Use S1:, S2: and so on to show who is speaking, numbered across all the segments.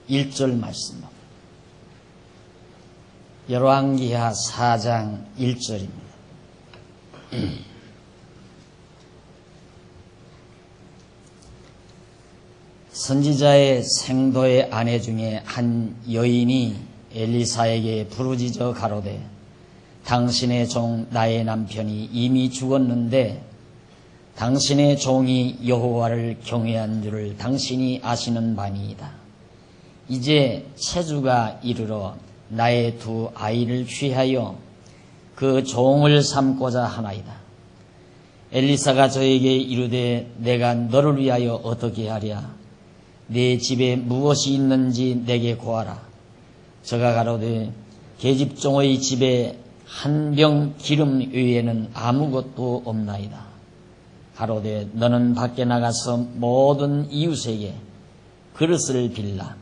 S1: 1절 말씀. 열왕기하 4장 1절입니다. 선지자의 생도의 아내 중에 한 여인이 엘리사에게 부르짖어 가로되 당신의 종 나의 남편이 이미 죽었는데 당신의 종이 여호와를 경외한 줄을 당신이 아시는 바니이다. 이제 체주가 이르러 나의 두 아이를 취하여 그 종을 삼고자 하나이다. 엘리사가 저에게 이르되 내가 너를 위하여 어떻게 하랴? 내 집에 무엇이 있는지 내게 고하라. 저가 가로되 계집종의 집에 한 병 기름 외에는 아무것도 없나이다. 가로되 너는 밖에 나가서 모든 이웃에게 그릇을 빌라.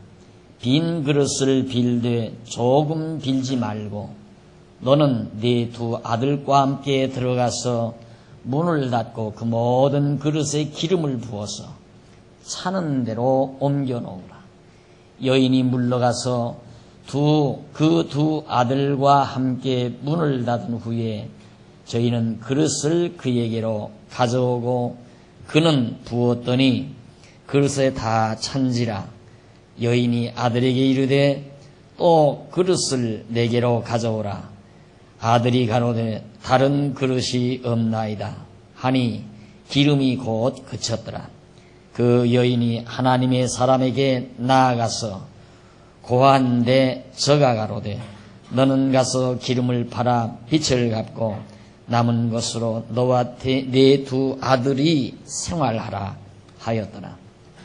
S1: 빈 그릇을 빌되 조금 빌지 말고 너는 네 두 아들과 함께 들어가서 문을 닫고 그 모든 그릇에 기름을 부어서 차는 대로 옮겨 놓으라. 여인이 물러가서 그 두 아들과 함께 문을 닫은 후에 저희는 그릇을 그에게로 가져오고 그는 부었더니 그릇에 다 찬지라. 여인이 아들에게 이르되 또 그릇을 내게로 가져오라. 아들이 가로되 다른 그릇이 없나이다 하니 기름이 곧 그쳤더라. 그 여인이 하나님의 사람에게 나아가서 고한데 저가 가로되 너는 가서 기름을 팔아 빚을 갚고 남은 것으로 너와 네 두 아들이 생활하라 하였더라.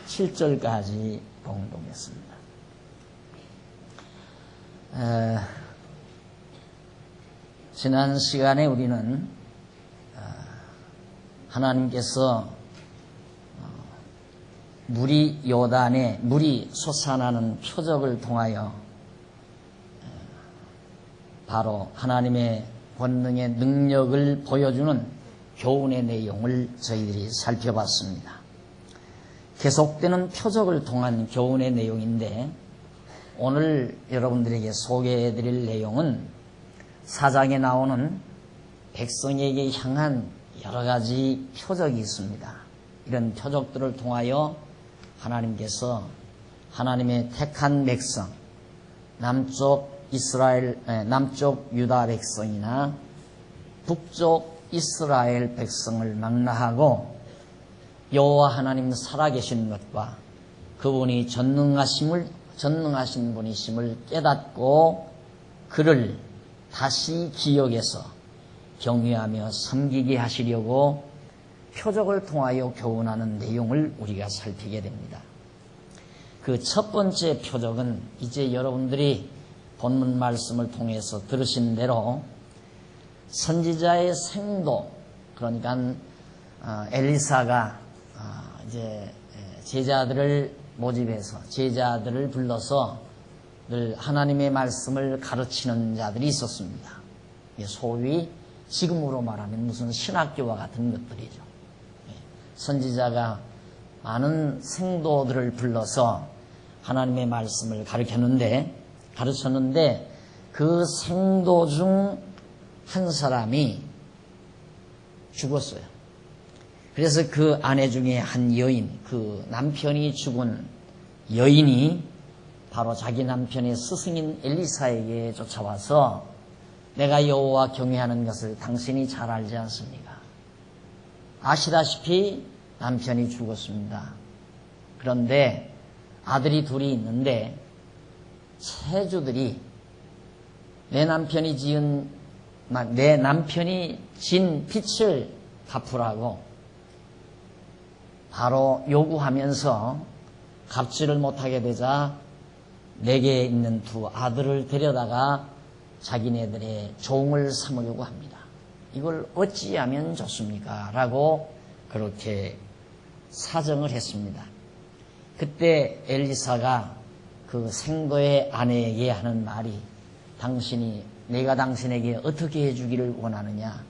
S1: 7절까지 봉독했습니다. 지난 시간에 우리는 하나님께서 요단에 물이 솟아나는 표적을 통하여 바로 하나님의 권능의 능력을 보여주는 교훈의 내용을 저희들이 살펴봤습니다. 계속되는 표적을 통한 교훈의 내용인데 오늘 여러분들에게 소개해드릴 내용은 사장에 나오는 백성에게 향한 여러 가지 표적이 있습니다. 이런 표적들을 통하여 하나님께서 하나님의 택한 백성, 남쪽 유다 백성이나 북쪽 이스라엘 백성을 망라하고 여호와 하나님 살아계신 것과 그분이 전능하신 분이심을 깨닫고 그를 다시 기억해서 경외하며 섬기게 하시려고 표적을 통하여 교훈하는 내용을 우리가 살피게 됩니다. 그 첫 번째 표적은 이제 여러분들이 본문 말씀을 통해서 들으신 대로 선지자의 생도, 그러니까 엘리사가 이제 제자들을 모집해서 제자들을 불러서 늘 하나님의 말씀을 가르치는 자들이 있었습니다. 소위 지금으로 말하면 무슨 신학교와 같은 것들이죠. 선지자가 많은 생도들을 불러서 하나님의 말씀을 가르쳤는데 그 생도 중 한 사람이 죽었어요. 그래서 그 아내 중에 한 여인, 그 남편이 죽은 여인이 바로 자기 남편의 스승인 엘리사에게 쫓아와서 내가 여호와 경외하는 것을 당신이 잘 알지 않습니까? 아시다시피 남편이 죽었습니다. 그런데 아들이 둘이 있는데 체주들이 내 남편이 진 빚을 갚으라고 바로 요구하면서 갚지를 못하게 되자 내게 있는 두 아들을 데려다가 자기네들의 종을 삼으려고 합니다. 이걸 어찌하면 좋습니까? 라고 그렇게 사정을 했습니다. 그때 엘리사가 그 생도의 아내에게 하는 말이 내가 당신에게 어떻게 해주기를 원하느냐?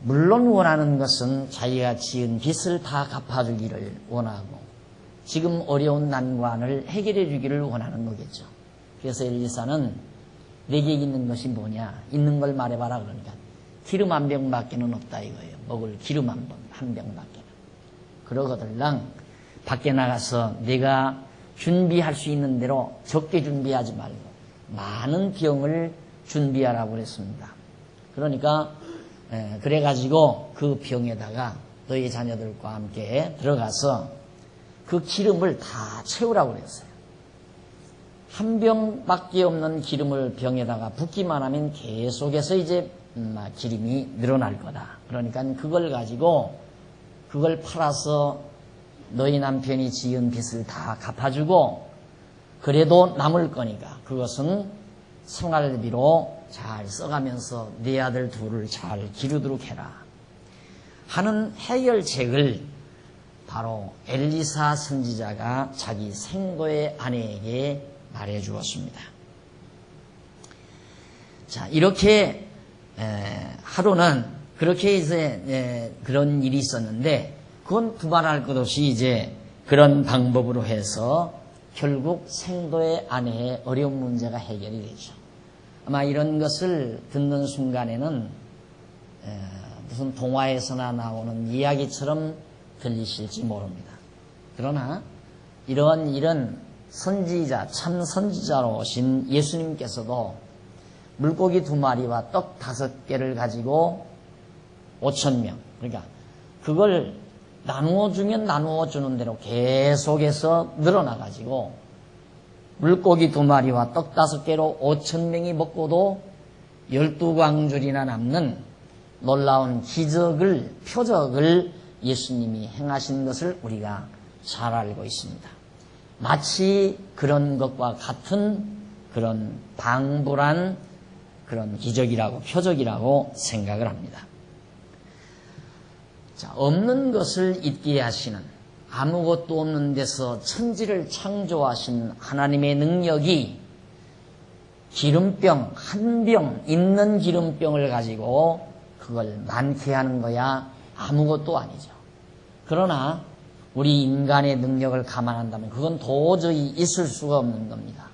S1: 물론 원하는 것은 자기가 지은 빚을 다 갚아주기를 원하고 지금 어려운 난관을 해결해 주기를 원하는 거겠죠. 그래서 엘리사는 내게 있는 것이 뭐냐? 있는 걸 말해봐라. 그러니까 기름 한 병밖에는 없다 이거예요. 먹을 기름 한 병밖에는. 그러거들랑 밖에 나가서 내가 준비할 수 있는 대로 적게 준비하지 말고 많은 병을 준비하라고 그랬습니다. 그러니까 그래가지고 그 병에다가 너희 자녀들과 함께 들어가서 그 기름을 다 채우라고 그랬어요. 한 병밖에 없는 기름을 병에다가 붓기만 하면 계속해서 이제 기름이 늘어날 거다. 그러니까 그걸 가지고 그걸 팔아서 너희 남편이 지은 빚을 다 갚아주고 그래도 남을 거니까 그것은 생활비로 잘 써가면서 네 아들 둘을 잘 기르도록 해라 하는 해결책을 바로 엘리사 선지자가 자기 생도의 아내에게 말해 주었습니다. 자, 이렇게 하루는 그렇게 이제 그런 일이 있었는데 그건 두말할 것 없이 이제 그런 방법으로 해서 결국 생도의 아내의 어려운 문제가 해결이 되죠. 아마 이런 것을 듣는 순간에는 무슨 동화에서나 나오는 이야기처럼 들리실지 모릅니다. 그러나 이러한 일은 선지자, 참 선지자로 오신 예수님께서도 물고기 2마리와 떡 5개를 가지고 5,000명, 그러니까 그걸 나누어주면 나누어주는 대로 계속해서 늘어나가지고 물고기 2마리와 떡 5개로 5,000명이 먹고도 12광줄이나 남는 놀라운 기적을, 표적을 예수님이 행하신 것을 우리가 잘 알고 있습니다. 마치 그런 것과 같은 그런 방불한 그런 기적이라고, 표적이라고 생각을 합니다. 자, 없는 것을 있게 하시는, 아무것도 없는 데서 천지를 창조하신 하나님의 능력이 기름병, 한 병, 있는 기름병을 가지고 그걸 많게 하는 거야 아무것도 아니죠. 그러나 우리 인간의 능력을 감안한다면 그건 도저히 있을 수가 없는 겁니다.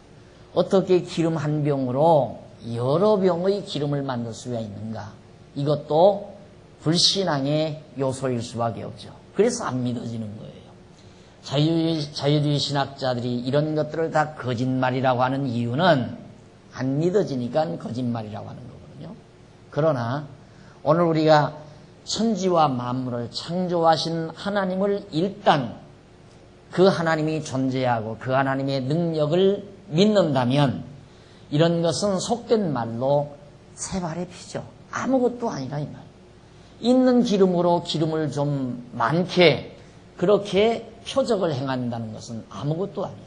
S1: 어떻게 기름 한 병으로 여러 병의 기름을 만들 수가 있는가? 이것도 불신앙의 요소일 수밖에 없죠. 그래서 안 믿어지는 거예요. 자유주의 신학자들이 이런 것들을 다 거짓말이라고 하는 이유는 안 믿어지니까 거짓말이라고 하는 거거든요. 그러나 오늘 우리가 천지와 만물을 창조하신 하나님을 일단 그 하나님이 존재하고 그 하나님의 능력을 믿는다면 이런 것은 속된 말로 새발의 피죠. 아무것도 아니라 이 말. 있는 기름으로 기름을 좀 많게 그렇게 표적을 행한다는 것은 아무것도 아니죠.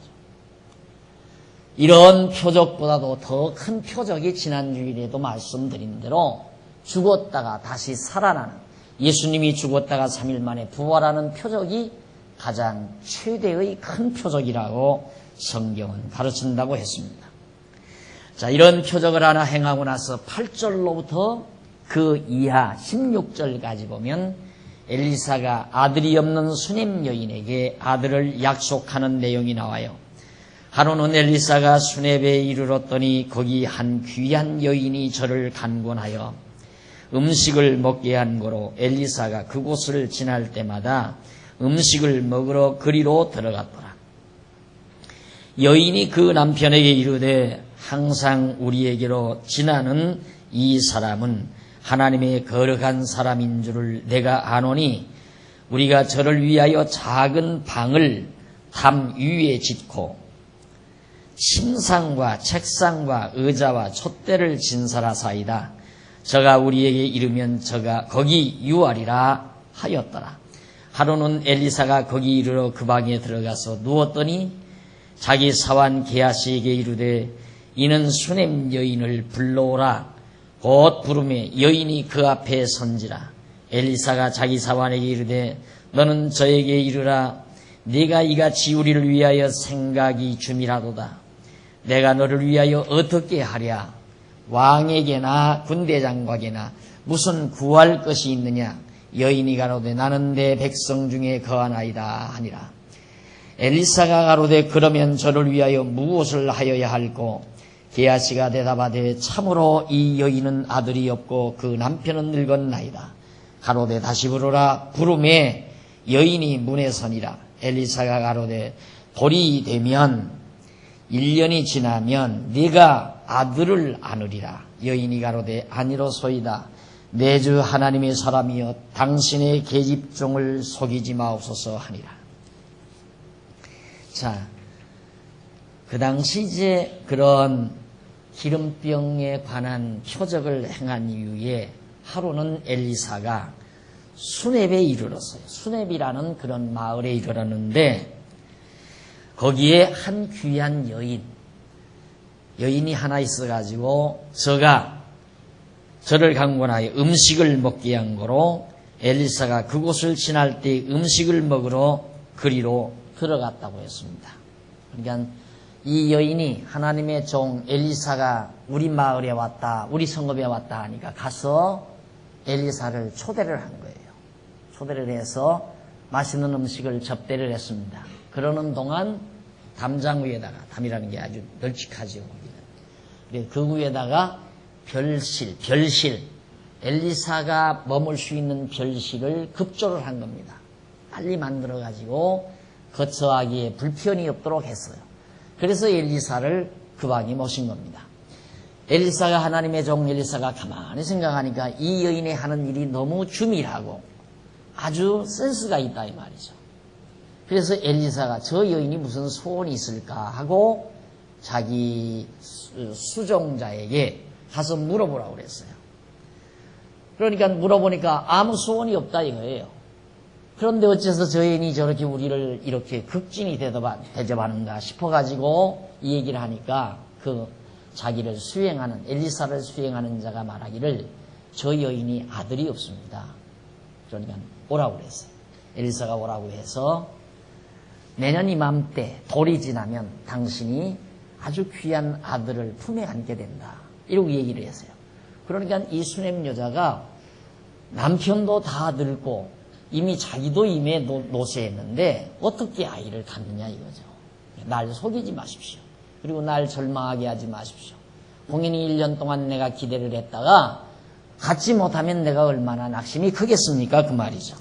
S1: 이런 표적보다도 더 큰 표적이 지난 주일에도 말씀드린 대로 죽었다가 다시 살아나는, 예수님이 죽었다가 3일 만에 부활하는 표적이 가장 최대의 큰 표적이라고 성경은 가르친다고 했습니다. 자, 이런 표적을 하나 행하고 나서 8절로부터 그 이하 16절까지 보면 엘리사가 아들이 없는 수넴 여인에게 아들을 약속하는 내용이 나와요. 하루는 엘리사가 수넴에 이르렀더니 거기 한 귀한 여인이 저를 간곤하여 음식을 먹게 한 거로 엘리사가 그곳을 지날 때마다 음식을 먹으러 그리로 들어갔더라. 여인이 그 남편에게 이르되 항상 우리에게로 지나는 이 사람은 하나님의 거룩한 사람인 줄을 내가 아노니 우리가 저를 위하여 작은 방을 담 위에 짓고 침상과 책상과 의자와 촛대를 진설하사이다. 저가 우리에게 이르면 저가 거기 유하리라 하였더라. 하루는 엘리사가 거기 이르러 그 방에 들어가서 누웠더니 자기 사환 게하시에게 이르되 이는 수넴 여인을 불러오라. 곧 부르매 여인이 그 앞에 선지라. 엘리사가 자기 사환에게 이르되 너는 저에게 이르라. 네가 이같이 우리를 위하여 생각이 줌이라도다. 내가 너를 위하여 어떻게 하랴? 왕에게나 군대장관에게나 무슨 구할 것이 있느냐? 여인이 가로되 나는 내 백성 중에 거하나이다 하니라. 엘리사가 가로되 그러면 저를 위하여 무엇을 하여야 할꼬? 게하시가 대답하되 참으로 이 여인은 아들이 없고 그 남편은 늙었나이다. 가로되 다시 부르라. 부르매 여인이 문에 서니라. 엘리사가 가로되 돌이 되면 1년이 지나면 네가 아들을 안으리라. 여인이 가로되 아니로소이다. 내 주 하나님의 사람이여 당신의 계집종을 속이지 마옵소서 하니라. 자, 그 당시 이제 그런 기름병에 관한 표적을 행한 이후에 하루는 엘리사가 수렙에 이르렀어요. 수렙이라는 그런 마을에 이르렀는데 거기에 한 귀한 여인이 하나 있어가지고 저를 강권하여 음식을 먹게 한 거로 엘리사가 그곳을 지날 때 음식을 먹으러 그리로 들어갔다고 했습니다. 그러니까 이 여인이 하나님의 종 엘리사가 우리 마을에 왔다, 우리 성읍에 왔다 하니까 가서 엘리사를 초대를 한 거예요. 초대를 해서 맛있는 음식을 접대를 했습니다. 그러는 동안 담장 위에다가, 담이라는 게 아주 널찍하죠. 그 위에다가 별실, 엘리사가 머물 수 있는 별실을 급조를 한 겁니다. 빨리 만들어가지고 거처하기에 불편이 없도록 했어요. 그래서 엘리사를 그 방에 모신 겁니다. 엘리사가 하나님의 종 엘리사가 가만히 생각하니까 이 여인이 하는 일이 너무 주밀하고 아주 센스가 있다 이 말이죠. 그래서 엘리사가 저 여인이 무슨 소원이 있을까 하고 자기 수종자에게 가서 물어보라고 그랬어요. 그러니까 물어보니까 아무 소원이 없다 이거예요. 그런데 어째서 저 여인이 저렇게 우리를 이렇게 극진히 대접하는가 싶어가지고 이 얘기를 하니까 그 자기를 수행하는, 엘리사를 수행하는 자가 말하기를 저 여인이 아들이 없습니다. 그러니까 오라고 그랬어요. 엘리사가 오라고 해서 내년 이맘때 돌이 지나면 당신이 아주 귀한 아들을 품에 안게 된다. 이러고 얘기를 했어요. 그러니까 이 수냄 여자가 남편도 다 늙고 이미 자기도 이미 노쇠했는데 어떻게 아이를 갖느냐 이거죠. 날 속이지 마십시오. 그리고 날 절망하게 하지 마십시오. 공인이 1년 동안 내가 기대를 했다가 갖지 못하면 내가 얼마나 낙심이 크겠습니까? 그 말이죠.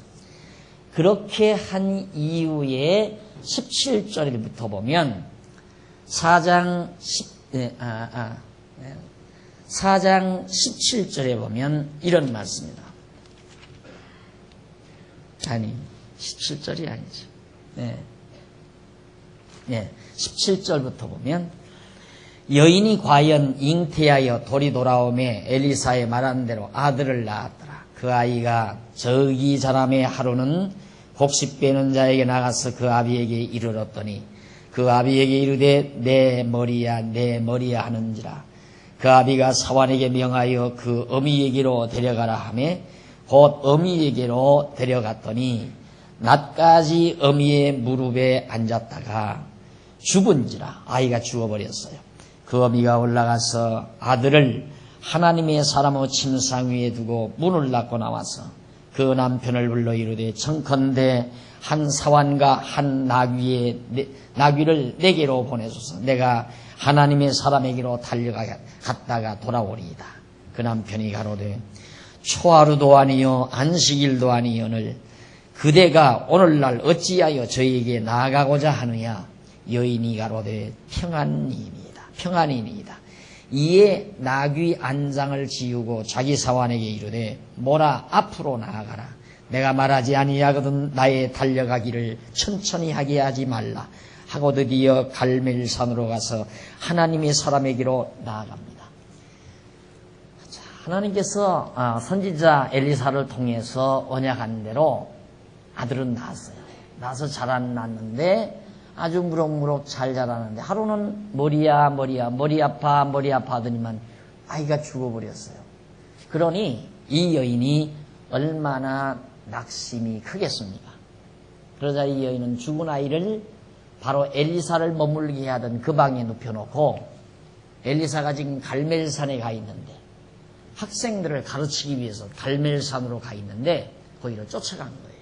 S1: 그렇게 한 이후에 17절부터 보면 4장 17절에 보면 이런 말씀입니다. 아니 17절이 아니죠. 네, 17절부터 보면 여인이 과연 잉태하여 돌이 돌아오매 엘리사의 말한 대로 아들을 낳았더라. 그 아이가 저기 자람의 하루는 곡식 빼는 자에게 나가서 그 아비에게 이르렀더니 그 아비에게 이르되 내 머리야 내 머리야 하는지라. 그 아비가 사환에게 명하여 그 어미에게로 데려가라 하매 곧 어미에게로 데려갔더니 낮까지 어미의 무릎에 앉았다가 죽은지라. 아이가 죽어버렸어요. 그 어미가 올라가서 아들을 하나님의 사람의 침상 위에 두고 문을 닫고 나와서 그 남편을 불러 이르되 청컨대 한 사환과 한 나귀를 내게로 보내소서. 내가 하나님의 사람에게로 달려갔다가 돌아오리이다. 그 남편이 가로되 초하루도 아니요 안식일도 아니요늘 그대가 오늘날 어찌하여 저에게 나아가고자 하느냐. 여인이 가로되 평안이니이다. 이에 나귀 안장을 지우고 자기 사환에게 이르되 모라 앞으로 나아가라. 내가 말하지 아니하거든 나의 달려가기를 천천히 하게 하지 말라 하고 드디어 갈멜산으로 가서 하나님의 사람에게로 나아갑니다. 하나님께서 선지자 엘리사를 통해서 언약한 대로 아들은 낳았어요. 낳아서 낳았는데 아주 무럭무럭 잘 자라는데 하루는 머리 아파 하더니만 아이가 죽어버렸어요. 그러니 이 여인이 얼마나 낙심이 크겠습니까? 그러자 이 여인은 죽은 아이를 바로 엘리사를 머물게 하던 그 방에 눕혀놓고 엘리사가 지금 갈멜산에 가 있는데 학생들을 가르치기 위해서 갈멜산으로 가 있는데 거기를 쫓아간 거예요.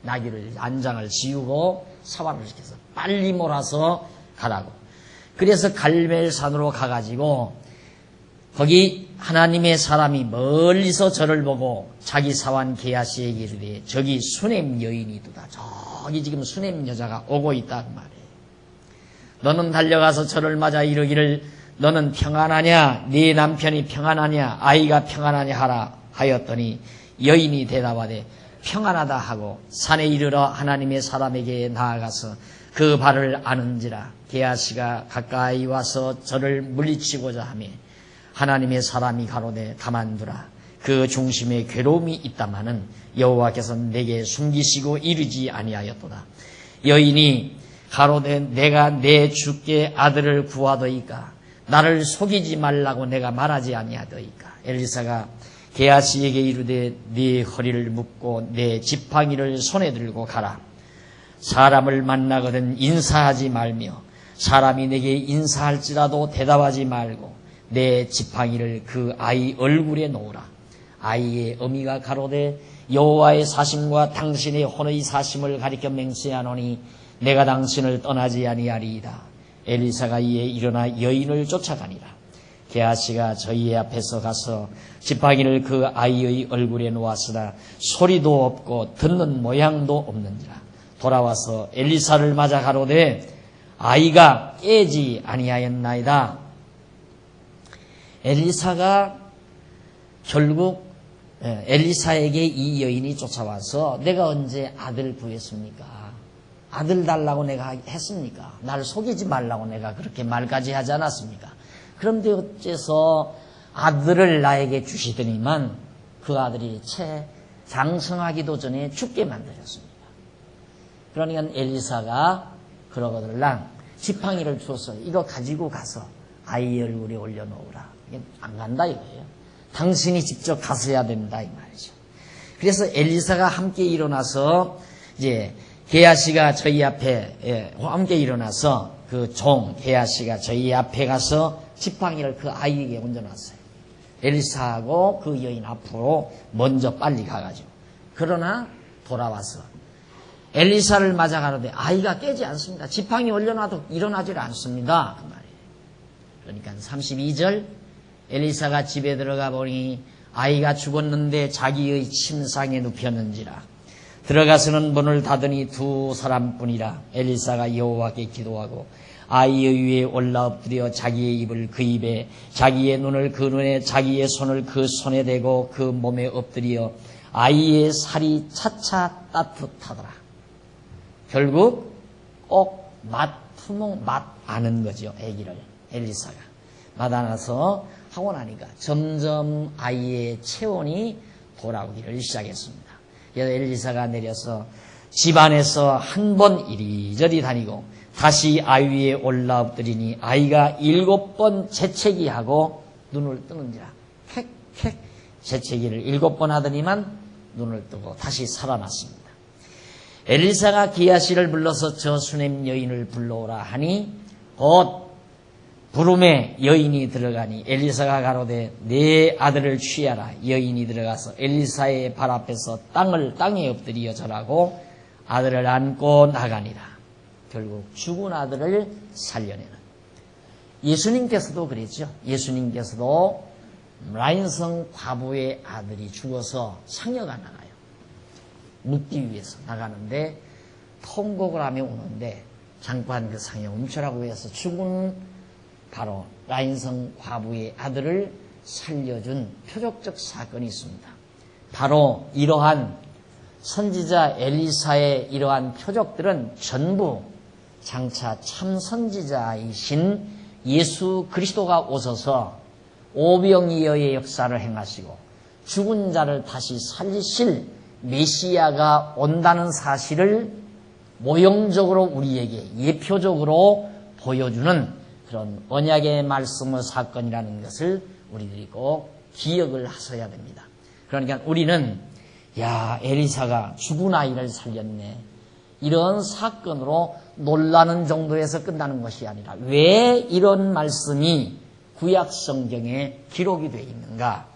S1: 나귀를 안장을 지우고 사환을 시켜서 빨리 몰아서 가라고. 그래서 갈멜산으로 가가지고 거기 하나님의 사람이 멀리서 저를 보고 자기 사환 게하시에게 이르되 저기 수넴 여인이도다. 저기 지금 수넴 여자가 오고 있다 그 말이에요. 너는 달려가서 저를 맞아 이르기를 너는 평안하냐? 네 남편이 평안하냐? 아이가 평안하냐 하라 하였더니 여인이 대답하되 평안하다 하고 산에 이르러 하나님의 사람에게 나아가서 그 발을 아는지라. 게하시가 가까이 와서 저를 물리치고자 하며 하나님의 사람이 가로되 가만두라. 그 중심에 괴로움이 있다마는 여호와께서 내게 숨기시고 이르지 아니하였도다. 여인이 가로되 내가 내 주께 아들을 구하더이까 나를 속이지 말라고 내가 말하지 아니하더이까. 엘리사가 게하시에게 이르되 네 허리를 묶고 내 지팡이를 손에 들고 가라. 사람을 만나거든 인사하지 말며 사람이 내게 인사할지라도 대답하지 말고 내 지팡이를 그 아이 얼굴에 놓으라. 아이의 어미가 가로되 여호와의 사심과 당신의 혼의 사심을 가리켜 맹세하노니 내가 당신을 떠나지 아니하리이다. 엘리사가 이에 일어나 여인을 쫓아가니라. 게하시가 저희의 앞에서 가서 지팡이를 그 아이의 얼굴에 놓았으나 소리도 없고 듣는 모양도 없는지라. 돌아와서 엘리사를 맞아 가로되 아이가 깨지 아니하였나이다. 엘리사가 결국 엘리사에게 이 여인이 쫓아와서 내가 언제 아들 구했습니까? 아들 달라고 내가 했습니까? 나를 속이지 말라고 내가 그렇게 말까지 하지 않았습니까? 그런데 어째서 아들을 나에게 주시더니만 그 아들이 채 장성하기도 전에 죽게 만들었습니다. 그러니까 엘리사가 그러거들랑 지팡이를 주어서 이거 가지고 가서 아이 얼굴에 올려놓으라. 안 간다 이거예요. 당신이 직접 가서야 된다 이 말이죠. 그래서 엘리사가 함께 일어나서 이제 게하시가 저희 앞에 함께 일어나서 그 종 게하시가 저희 앞에 가서 지팡이를 그 아이에게 얹어놨어요. 엘리사하고 그 여인 앞으로 먼저 빨리 가가지고 그러나 돌아와서 엘리사를 맞아 가로되 아이가 깨지 않습니다. 지팡이 올려놔도 일어나질 않습니다. 그 말이에요. 그러니까 32절 엘리사가 집에 들어가 보니 아이가 죽었는데 자기의 침상에 눕혔는지라. 들어가서는 문을 닫으니 두 사람뿐이라. 엘리사가 여호와께 기도하고 아이의 위에 올라 엎드려 자기의 입을 그 입에 자기의 눈을 그 눈에 자기의 손을 그 손에 대고 그 몸에 엎드려 아이의 살이 차차 따뜻하더라. 결국 꼭 맛 아는 거죠. 아기를 엘리사가 맛 안아서 하고 나니까 점점 아이의 체온이 돌아오기를 시작했습니다. 그래서 엘리사가 내려서 집안에서 한 번 이리저리 다니고 다시 아이 위에 올라 엎드리니 아이가 7번 재채기하고 눈을 뜨는지라. 캑캑 재채기를 7번 하더니만 눈을 뜨고 다시 살아났습니다. 엘리사가 게하시를 불러서 저 수넴 여인을 불러오라 하니 곧 부름에 여인이 들어가니 엘리사가 가로되 내 아들을 취하라. 여인이 들어가서 엘리사의 발 앞에서 땅에 엎드려 절하고 아들을 안고 나가니라. 결국 죽은 아들을 살려내는. 예수님께서도 그랬죠. 예수님께서도 라인성 과부의 아들이 죽어서 상여가 나가요. 묻기 위해서 나가는데 통곡을 하며 오는데 잠깐 그 상여 멈추라고 해서 죽은 바로 라인성 과부의 아들을 살려준 표적적 사건이 있습니다. 바로 이러한 선지자 엘리사의 이러한 표적들은 전부 장차 참 선지자이신 예수 그리스도가 오셔서 오병이어의 역사를 행하시고 죽은 자를 다시 살리실 메시아가 온다는 사실을 모형적으로 우리에게 예표적으로 보여주는 그런 언약의 말씀의 사건이라는 것을 우리들이 꼭 기억을 하셔야 됩니다. 그러니까 우리는 야 엘리사가 죽은 아이를 살렸네 이런 사건으로 놀라는 정도에서 끝나는 것이 아니라 왜 이런 말씀이 구약 성경에 기록이 되어 있는가?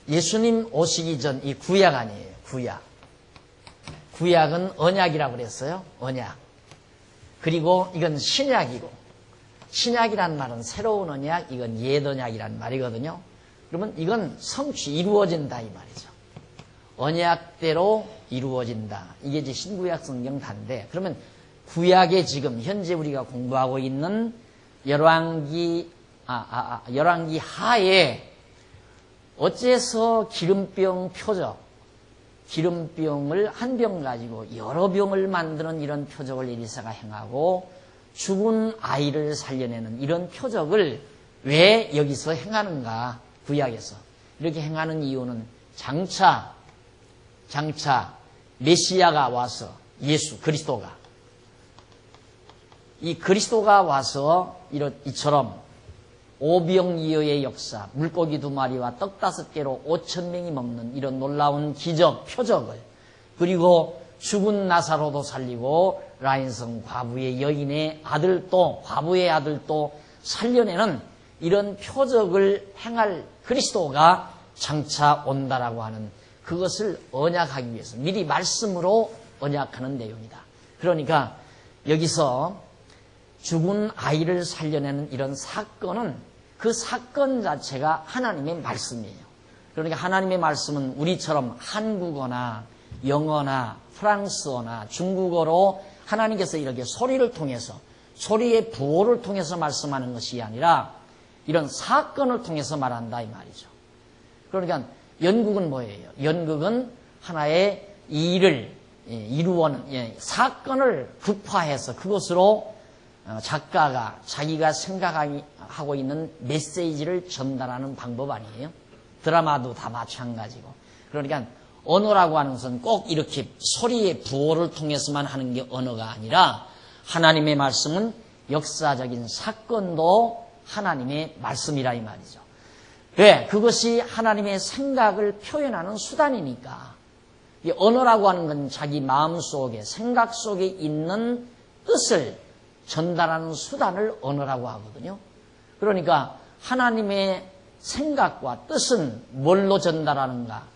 S1: 예수님 오시기 전 이 구약 아니에요. 구약. 구약은 언약이라고 그랬어요. 언약. 그리고 이건 신약이고, 신약이란 말은 새로운 언약, 이건 옛 언약이란 말이거든요. 그러면 이건 성취, 이루어진다 이 말이죠. 언약대로 이루어진다. 이게 이제 신구약 성경 단데, 그러면 구약에 지금 현재 우리가 공부하고 있는 열왕기 하에 어째서 기름병 표적, 기름병을 한 병 가지고 여러 병을 만드는 이런 표적을 엘리사가 행하고 죽은 아이를 살려내는 이런 표적을 왜 여기서 행하는가, 구약에서. 이렇게 행하는 이유는 장차 메시아가 와서, 예수 그리스도가, 이 그리스도가 와서 이처럼 오병이어의 역사, 물고기 2마리와 떡 5개로 5,000명이 먹는 이런 놀라운 기적, 표적을, 그리고 죽은 나사로도 살리고 라인성 과부의 여인의 아들도, 과부의 아들도 살려내는 이런 표적을 행할 그리스도가 장차 온다라고 하는, 그것을 언약하기 위해서 미리 말씀으로 언약하는 내용이다. 그러니까 여기서 죽은 아이를 살려내는 이런 사건은, 그 사건 자체가 하나님의 말씀이에요. 그러니까 하나님의 말씀은 우리처럼 한국어나 영어나 프랑스어나 중국어로 하나님께서 이렇게 소리를 통해서, 소리의 부호를 통해서 말씀하는 것이 아니라 이런 사건을 통해서 말한다 이 말이죠. 그러니까 연극은 뭐예요? 연극은 하나의 일을 이루어는, 사건을 극화해서 그것으로 작가가 자기가 생각하고 있는 메시지를 전달하는 방법 아니에요? 드라마도 다 마찬가지고. 그러니까 언어라고 하는 것은 꼭 이렇게 소리의 부호를 통해서만 하는 게 언어가 아니라, 하나님의 말씀은 역사적인 사건도 하나님의 말씀이라 이 말이죠. 왜? 그것이 하나님의 생각을 표현하는 수단이니까. 이 언어라고 하는 건 자기 마음속에, 생각 속에 있는 뜻을 전달하는 수단을 언어라고 하거든요. 그러니까 하나님의 생각과 뜻은 뭘로 전달하는가?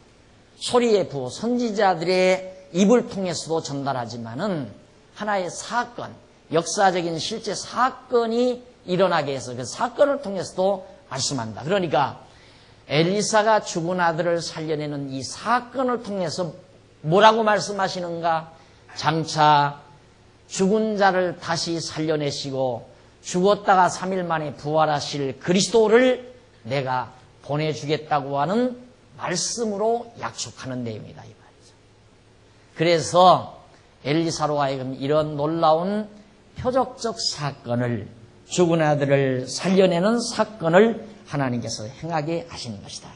S1: 소리의 부호, 선지자들의 입을 통해서도 전달하지만은 하나의 사건, 역사적인 실제 사건이 일어나게 해서 그 사건을 통해서도 말씀한다. 그러니까 엘리사가 죽은 아들을 살려내는 이 사건을 통해서 뭐라고 말씀하시는가? 장차 죽은 자를 다시 살려내시고 죽었다가 3일 만에 부활하실 그리스도를 내가 보내주겠다고 하는 말씀으로 약속하는 내용이다 이 말이죠. 그래서 엘리사로 하여금 이런 놀라운 표적적 사건을, 죽은 아들을 살려내는 사건을 하나님께서 행하게 하시는 것이다.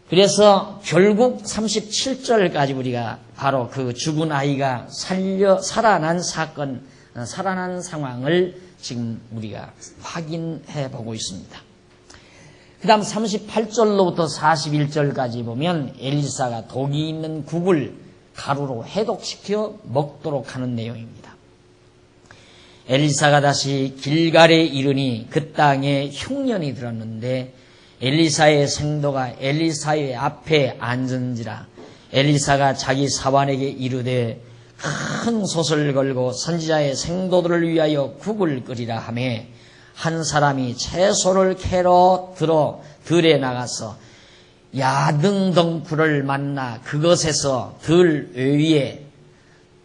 S1: 그래서 결국 37절까지 우리가 바로 그 죽은 아이가 살아난 사건, 살아난 상황을 지금 우리가 확인해 보고 있습니다. 그 다음 38절로부터 41절까지 보면 엘리사가 독이 있는 국을 가루로 해독시켜 먹도록 하는 내용입니다. 엘리사가 다시 길갈에 이르니 그 땅에 흉년이 들었는데 엘리사의 생도가 엘리사의 앞에 앉은지라. 엘리사가 자기 사환에게 이르되 큰 솥을 걸고 선지자의 생도들을 위하여 국을 끓이라 하매 한 사람이 채소를 캐러 들에 나가서 야등덩굴을 만나 그것에서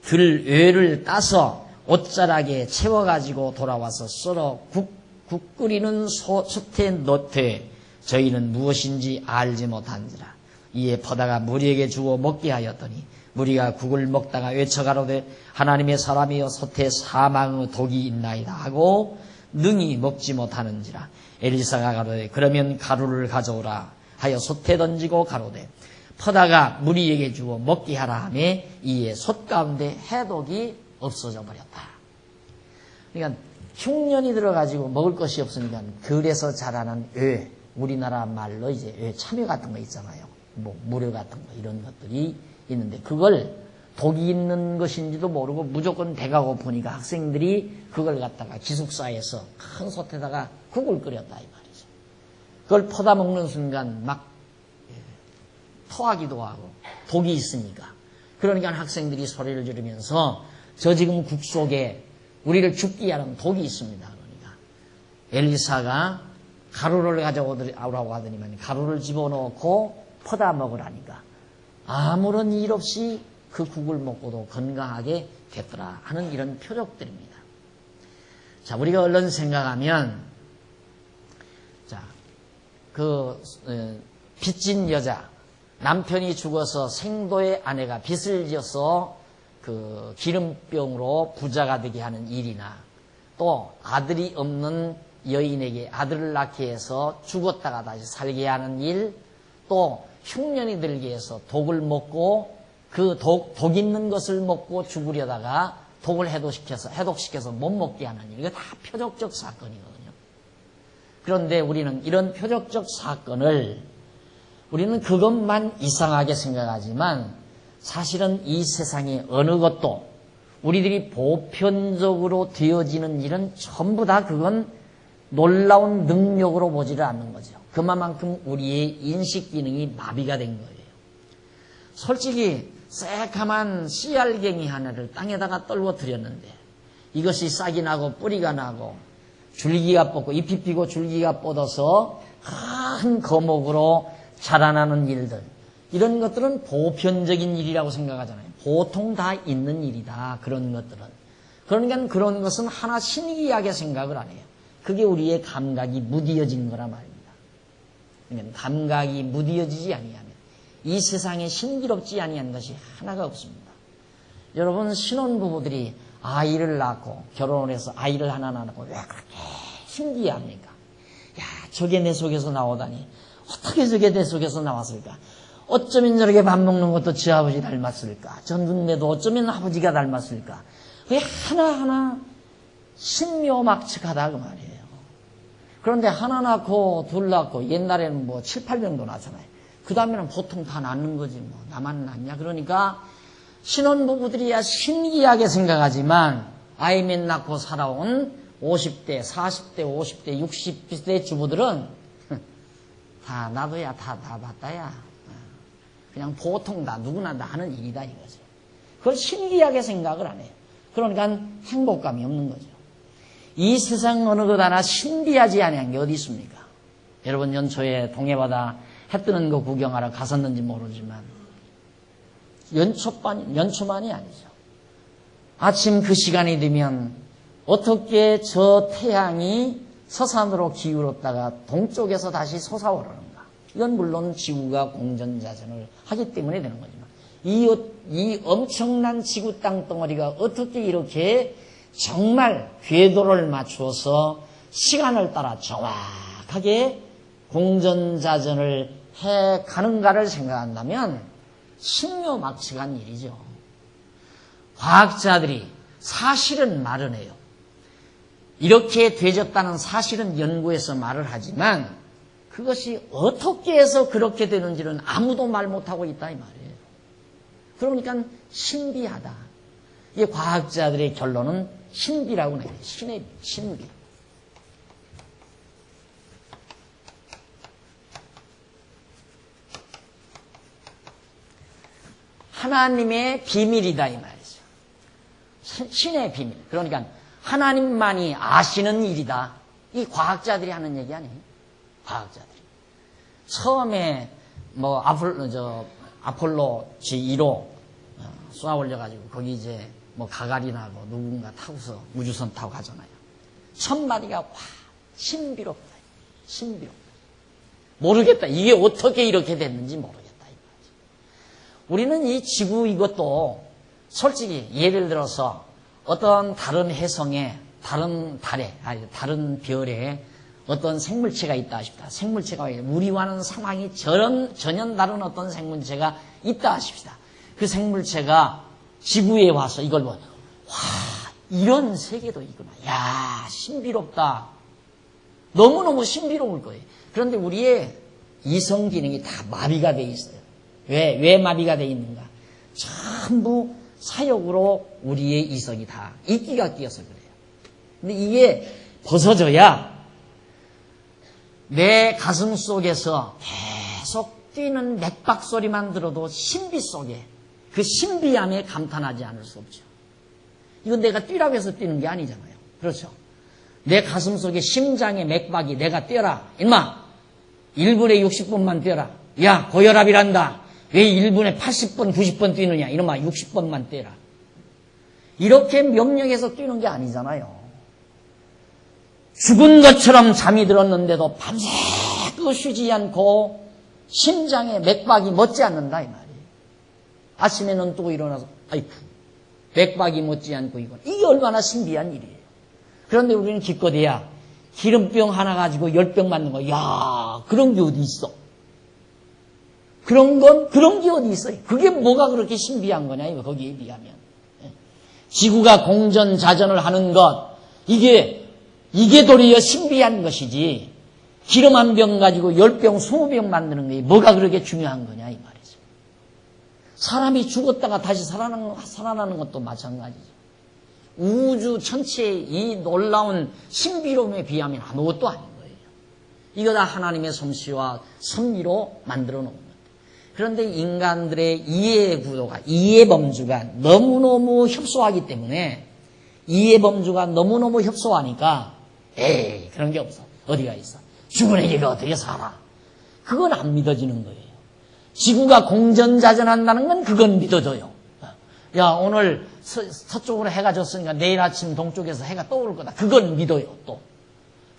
S1: 들외를 따서 옷자락에 채워가지고 돌아와서 썰어 국 끓이는 솥에 넣되 저희는 무엇인지 알지 못한지라. 이에 퍼다가 무리에게 주어 먹게 하였더니 무리가 국을 먹다가 외쳐가로되 하나님의 사람이여 솥에 사망의 독이 있나이다 하고 능히 먹지 못하는지라. 엘리사가 가로되 그러면 가루를 가져오라 하여 솥에 던지고 가로되 퍼다가 무리에게 주어 먹게 하라 하며 이에 솥 가운데 해독이 없어져 버렸다. 그러니까 흉년이 들어가지고 먹을 것이 없으니까 들에서 자라는 왜, 우리나라 말로 이제 왜 참외 같은 거 있잖아요. 뭐 무료 같은 거 이런 것들이 있는데 그걸 독이 있는 것인지도 모르고 무조건 배가 고프니까 학생들이 그걸 갖다가 기숙사에서 큰 솥에다가 국을 끓였다 이 말이죠. 그걸 퍼다 먹는 순간 막 토하기도 하고 독이 있으니까. 그러니까 학생들이 소리를 지르면서 저 지금 국 속에 우리를 죽게 하는 독이 있습니다. 그러니까 엘리사가 가루를 가져오라고 하더니만 가루를 집어넣고 퍼다 먹으라니까 아무런 일 없이 그 국을 먹고도 건강하게 됐더라 하는 이런 표적들입니다. 자, 우리가 얼른 생각하면 자, 빚진 여자, 남편이 죽어서 생도의 아내가 빚을 져서 그 기름병으로 부자가 되게 하는 일이나 또 아들이 없는 여인에게 아들을 낳게 해서 죽었다가 다시 살게 하는 일, 또 흉년이 들게 해서 독을 먹고 그 독 있는 것을 먹고 죽으려다가 독을 해독시켜서 못 먹게 하는 일, 이거 다 표적적 사건이거든요. 그런데 우리는 이런 표적적 사건을 우리는 그것만 이상하게 생각하지만 사실은 이 세상의 어느 것도 우리들이 보편적으로 되어지는 일은 전부 다 그건 놀라운 능력으로 보지를 않는 거죠. 그만큼 우리의 인식 기능이 마비가 된 거예요. 솔직히 새카만 씨알갱이 하나를 땅에다가 떨궈뜨렸는데 이것이 싹이 나고 뿌리가 나고 줄기가 뻗고 잎이 피고 줄기가 뻗어서 큰 거목으로 자라나는 일들, 이런 것들은 보편적인 일이라고 생각하잖아요. 보통 다 있는 일이다, 그런 것들은. 그러니까 그런 것은 하나 신기하게 생각을 안 해요. 그게 우리의 감각이 무디어진 거란 말입니다. 그러니까 감각이 무디어지지 아니하면 이 세상에 신기롭지 아니한 것이 하나가 없습니다. 여러분, 신혼부부들이 아이를 낳고 결혼을 해서 아이를 하나 낳고 왜 그렇게 신기합니까? 야, 저게 내 속에서 나오다니 어떻게 저게 내 속에서 나왔을까? 어쩌면 저렇게 밥 먹는 것도 지 아버지 닮았을까? 저 눈매도 어쩌면 아버지가 닮았을까? 그게 하나하나 신묘막측하다 그 말이에요. 그런데 하나 낳고 둘 낳고 옛날에는 뭐 7, 8명도 낳잖아요. 그 다음에는 보통 다 낳는 거지 뭐. 나만 낳냐? 그러니까 신혼부부들이야 신기하게 생각하지만 아이만 낳고 살아온 50대, 40대, 50대, 60대 주부들은 다 나도야 다 봤다야. 그냥 보통 다 누구나 다 하는 일이다 이거죠. 그걸 신기하게 생각을 안 해요. 그러니까 행복감이 없는 거죠. 이 세상 어느 것 하나 신비하지 아니한 게 어디 있습니까? 여러분, 연초에 동해바다 해 뜨는 거 구경하러 갔었는지 모르지만 연초만이 아니죠. 아침 그 시간이 되면 어떻게 저 태양이 서산으로 기울었다가 동쪽에서 다시 솟아오르는가? 이건 물론 지구가 공전자전을 하기 때문에 되는 거지만 이 엄청난 지구 땅덩어리가 어떻게 이렇게 정말 궤도를 맞추어서 시간을 따라 정확하게 공전자전을 해 가는가를 생각한다면 신묘막측한 일이죠. 과학자들이 사실은 말은 해요. 이렇게 되졌다는 사실은 연구해서 말을 하지만 그것이 어떻게 해서 그렇게 되는지는 아무도 말 못하고 있다 이 말이에요. 그러니까 신비하다. 이게 과학자들의 결론은 신비라고 해요. 신의 신비. 하나님의 비밀이다 이 말이죠. 신의 비밀. 그러니까 하나님만이 아시는 일이다. 이 과학자들이 하는 얘기 아니에요. 과학자들이. 처음에 뭐 아폴로 G1호 쏘아 올려가지고 거기 이제 뭐 가가린하고 누군가 타고서 우주선 타고 가잖아요. 첫 마디가 와 신비롭다. 신비롭다. 모르겠다. 이게 어떻게 이렇게 됐는지 모르겠다. 우리는 이 지구 이것도 솔직히 예를 들어서 어떤 다른 혜성에, 다른 달에, 다른 별에 어떤 생물체가 있다 하십시다. 생물체가 우리와는 상황이 전혀 다른 어떤 생물체가 있다 하십시다. 그 생물체가 지구에 와서 이걸 보고 와 이런 세계도 있구나. 야 신비롭다. 너무너무 신비로울 거예요. 그런데 우리의 이성 기능이 다 마비가 돼 있어요. 왜 마비가 돼 있는가? 전부 사욕으로 우리의 이성이 다 이끼가 끼어서 그래요. 근데 이게 벗어져야 내 가슴 속에서 계속 뛰는 맥박 소리만 들어도 신비 속에 그 신비함에 감탄하지 않을 수 없죠. 이건 내가 뛰라고 해서 뛰는 게 아니잖아요. 그렇죠? 내 가슴 속에 심장의 맥박이 내가 뛰어라. 인마 1분에 60번만 뛰어라. 야 고혈압이란다. 왜 1분에 80번 90번 뛰느냐. 이놈아 60번만 뛰어라. 이렇게 명령해서 뛰는 게 아니잖아요. 죽은 것처럼 잠이 들었는데도 밤새 쉬지 않고 심장의 맥박이 멎지 않는다 이 말이에요. 아침에 눈 뜨고 일어나서 아이쿠 맥박이 멎지 않고 이게 얼마나 신비한 일이에요. 그런데 우리는 기껏해야 기름병 하나 가지고 10병 맞는 거. 야 그런 게 어디 있어. 그런 게 어디 있어요. 그게 뭐가 그렇게 신비한 거냐 이거 거기에 비하면. 지구가 공전자전을 하는 것 이게 도리어 신비한 것이지 기름 한 병 가지고 10병 20병 만드는 게 뭐가 그렇게 중요한 거냐 이 말이죠. 사람이 죽었다가 다시 살아나는 것도 마찬가지죠. 우주 전체의 이 놀라운 신비로움에 비하면 아무것도 아닌 거예요. 이거 다 하나님의 솜씨와 섭리로 만들어 놓은 겁니다. 그런데 인간들의 이해의 구도가, 이해 범주가 너무너무 협소하기 때문에 이해 범주가 너무너무 협소하니까 에이 그런 게 없어. 어디가 있어. 죽은 애기가 어떻게 살아. 그건 안 믿어지는 거예요. 지구가 공전자전한다는 건 그건 믿어져요. 야 오늘 서쪽으로 해가 졌으니까 내일 아침 동쪽에서 해가 떠오를 거다. 그건 믿어요. 또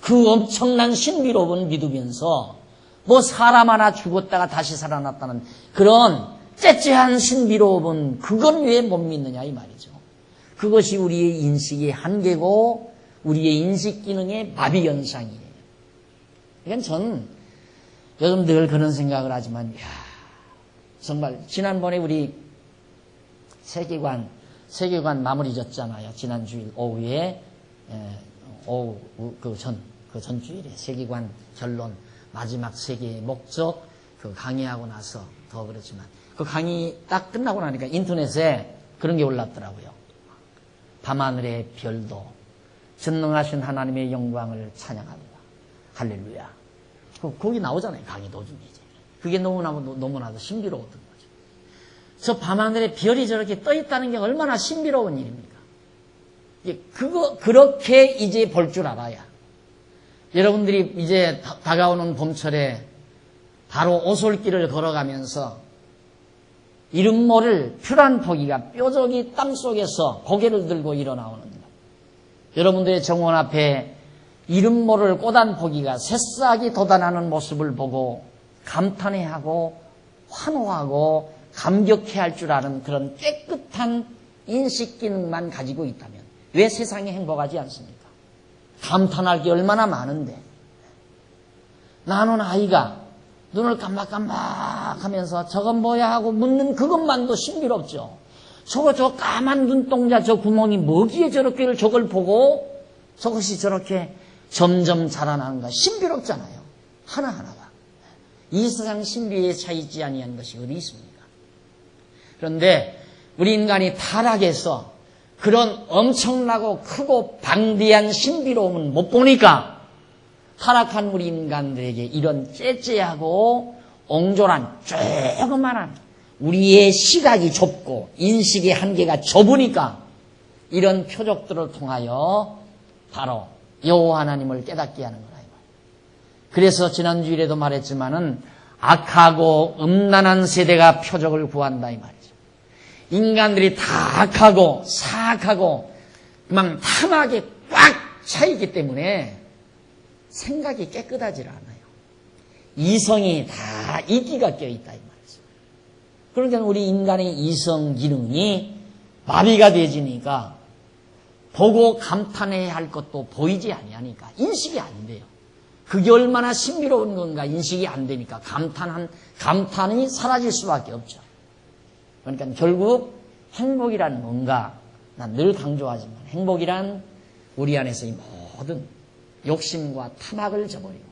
S1: 그 엄청난 신비로움을 믿으면서 뭐 사람 하나 죽었다가 다시 살아났다는 그런 째째한 신비로움은 그건 왜 못 믿느냐 이 말이죠. 그것이 우리의 인식의 한계고 우리의 인식 기능의 마비 현상이에요. 그러니까 전 요즘 늘 그런 생각을 하지만 정말 지난번에 우리 세계관 마무리 졌잖아요. 지난 주일 오후에 오후 그 전주일에 세계관 결론 마지막 세계의 목적 그 강의하고 나서 더 그렇지만 그 강의 딱 끝나고 나니까 인터넷에 그런 게 올랐더라고요. 밤하늘의 별도 전능하신 하나님의 영광을 찬양합니다. 할렐루야. 거기 나오잖아요. 강의 도중에 이제. 그게 너무나도 신비로웠던 거죠. 저 밤하늘에 별이 저렇게 떠 있다는 게 얼마나 신비로운 일입니까? 그렇게 이제 볼 줄 알아야. 여러분들이 이제 다가오는 봄철에 바로 오솔길을 걸어가면서 이름 모를 퓨란 포기가 뾰족이 땅속에서 고개를 들고 일어나오는 것. 여러분들의 정원 앞에 이름 모를 꼬단 포기가 새싹이 돋아나는 모습을 보고 감탄해하고 환호하고 감격해할 줄 아는 그런 깨끗한 인식 기능만 가지고 있다면 왜 세상이 행복하지 않습니까? 감탄할 게 얼마나 많은데 나는 아이가 눈을 깜박깜박 하면서 저건 뭐야 하고 묻는 그것만도 신비롭죠. 저 까만 눈동자 저 구멍이 뭐기에 저걸 보고 저것이 저렇게 점점 자라나는가 신비롭잖아요. 하나하나가. 이 세상 신비에 차이지 아니한 것이 어디 있습니까? 그런데 우리 인간이 타락해서 그런 엄청나고 크고 방대한 신비로움은 못 보니까 타락한 우리 인간들에게 이런 째째하고 옹졸한 조그만한 우리의 시각이 좁고 인식의 한계가 좁으니까 이런 표적들을 통하여 바로 여호와 하나님을 깨닫게 하는 거라. 그래서 지난주일에도 말했지만은 악하고 음란한 세대가 표적을 구한다 이 말이죠. 인간들이 다 악하고 사악하고 막 탐하게 꽉 차있기 때문에 생각이 깨끗하지 않아요. 이성이 다 이기가 껴있다 이 말이죠. 그러니까 우리 인간의 이성 기능이 마비가 되지니까 보고 감탄해야 할 것도 보이지 아니하니까 인식이 안 돼요. 그게 얼마나 신비로운 건가 인식이 안 되니까 감탄이 사라질 수밖에 없죠. 그러니까 결국 행복이란 뭔가 난 늘 강조하지만 행복이란 우리 안에서 이 모든 욕심과 탐악을 저버리고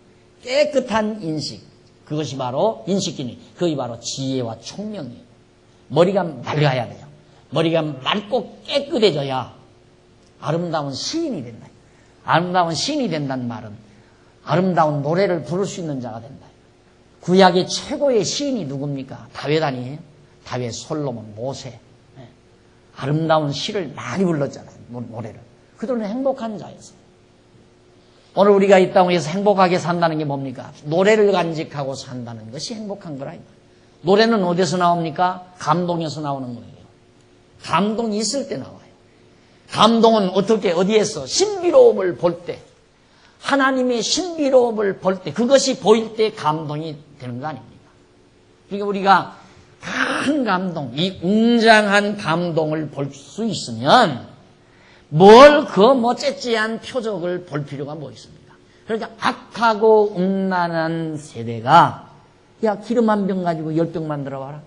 S1: 깨끗한 인식 그것이 바로 인식기능 그것이 바로 지혜와 총명이에요. 머리가 맑아야 돼요. 머리가 맑고 깨끗해져야 아름다운 시인이 된다. 아름다운 시인이 된다는 말은 아름다운 노래를 부를 수 있는 자가 된다. 구약의 최고의 시인이 누굽니까? 다윗 아니에요? 다윗, 솔로몬, 모세, 아름다운 시를 많이 불렀잖아요. 노래를. 그들은 행복한 자였어요. 오늘 우리가 이 땅에서 행복하게 산다는 게 뭡니까? 노래를 간직하고 산다는 것이 행복한 거라. 노래는 어디서 나옵니까? 감동에서 나오는 거예요. 감동이 있을 때 나와요. 감동은 어떻게, 어디에서? 신비로움을 볼 때, 하나님의 신비로움을 볼 때, 그것이 보일 때 감동이 되는 거 아닙니까? 그러니까 우리가 큰 감동, 이 웅장한 감동을 볼 수 있으면 뭘 째째한 표적을 볼 필요가 뭐 있습니까? 그러니까 악하고 음란한 세대가 야 기름 한 병 가지고 10병 만들어봐라.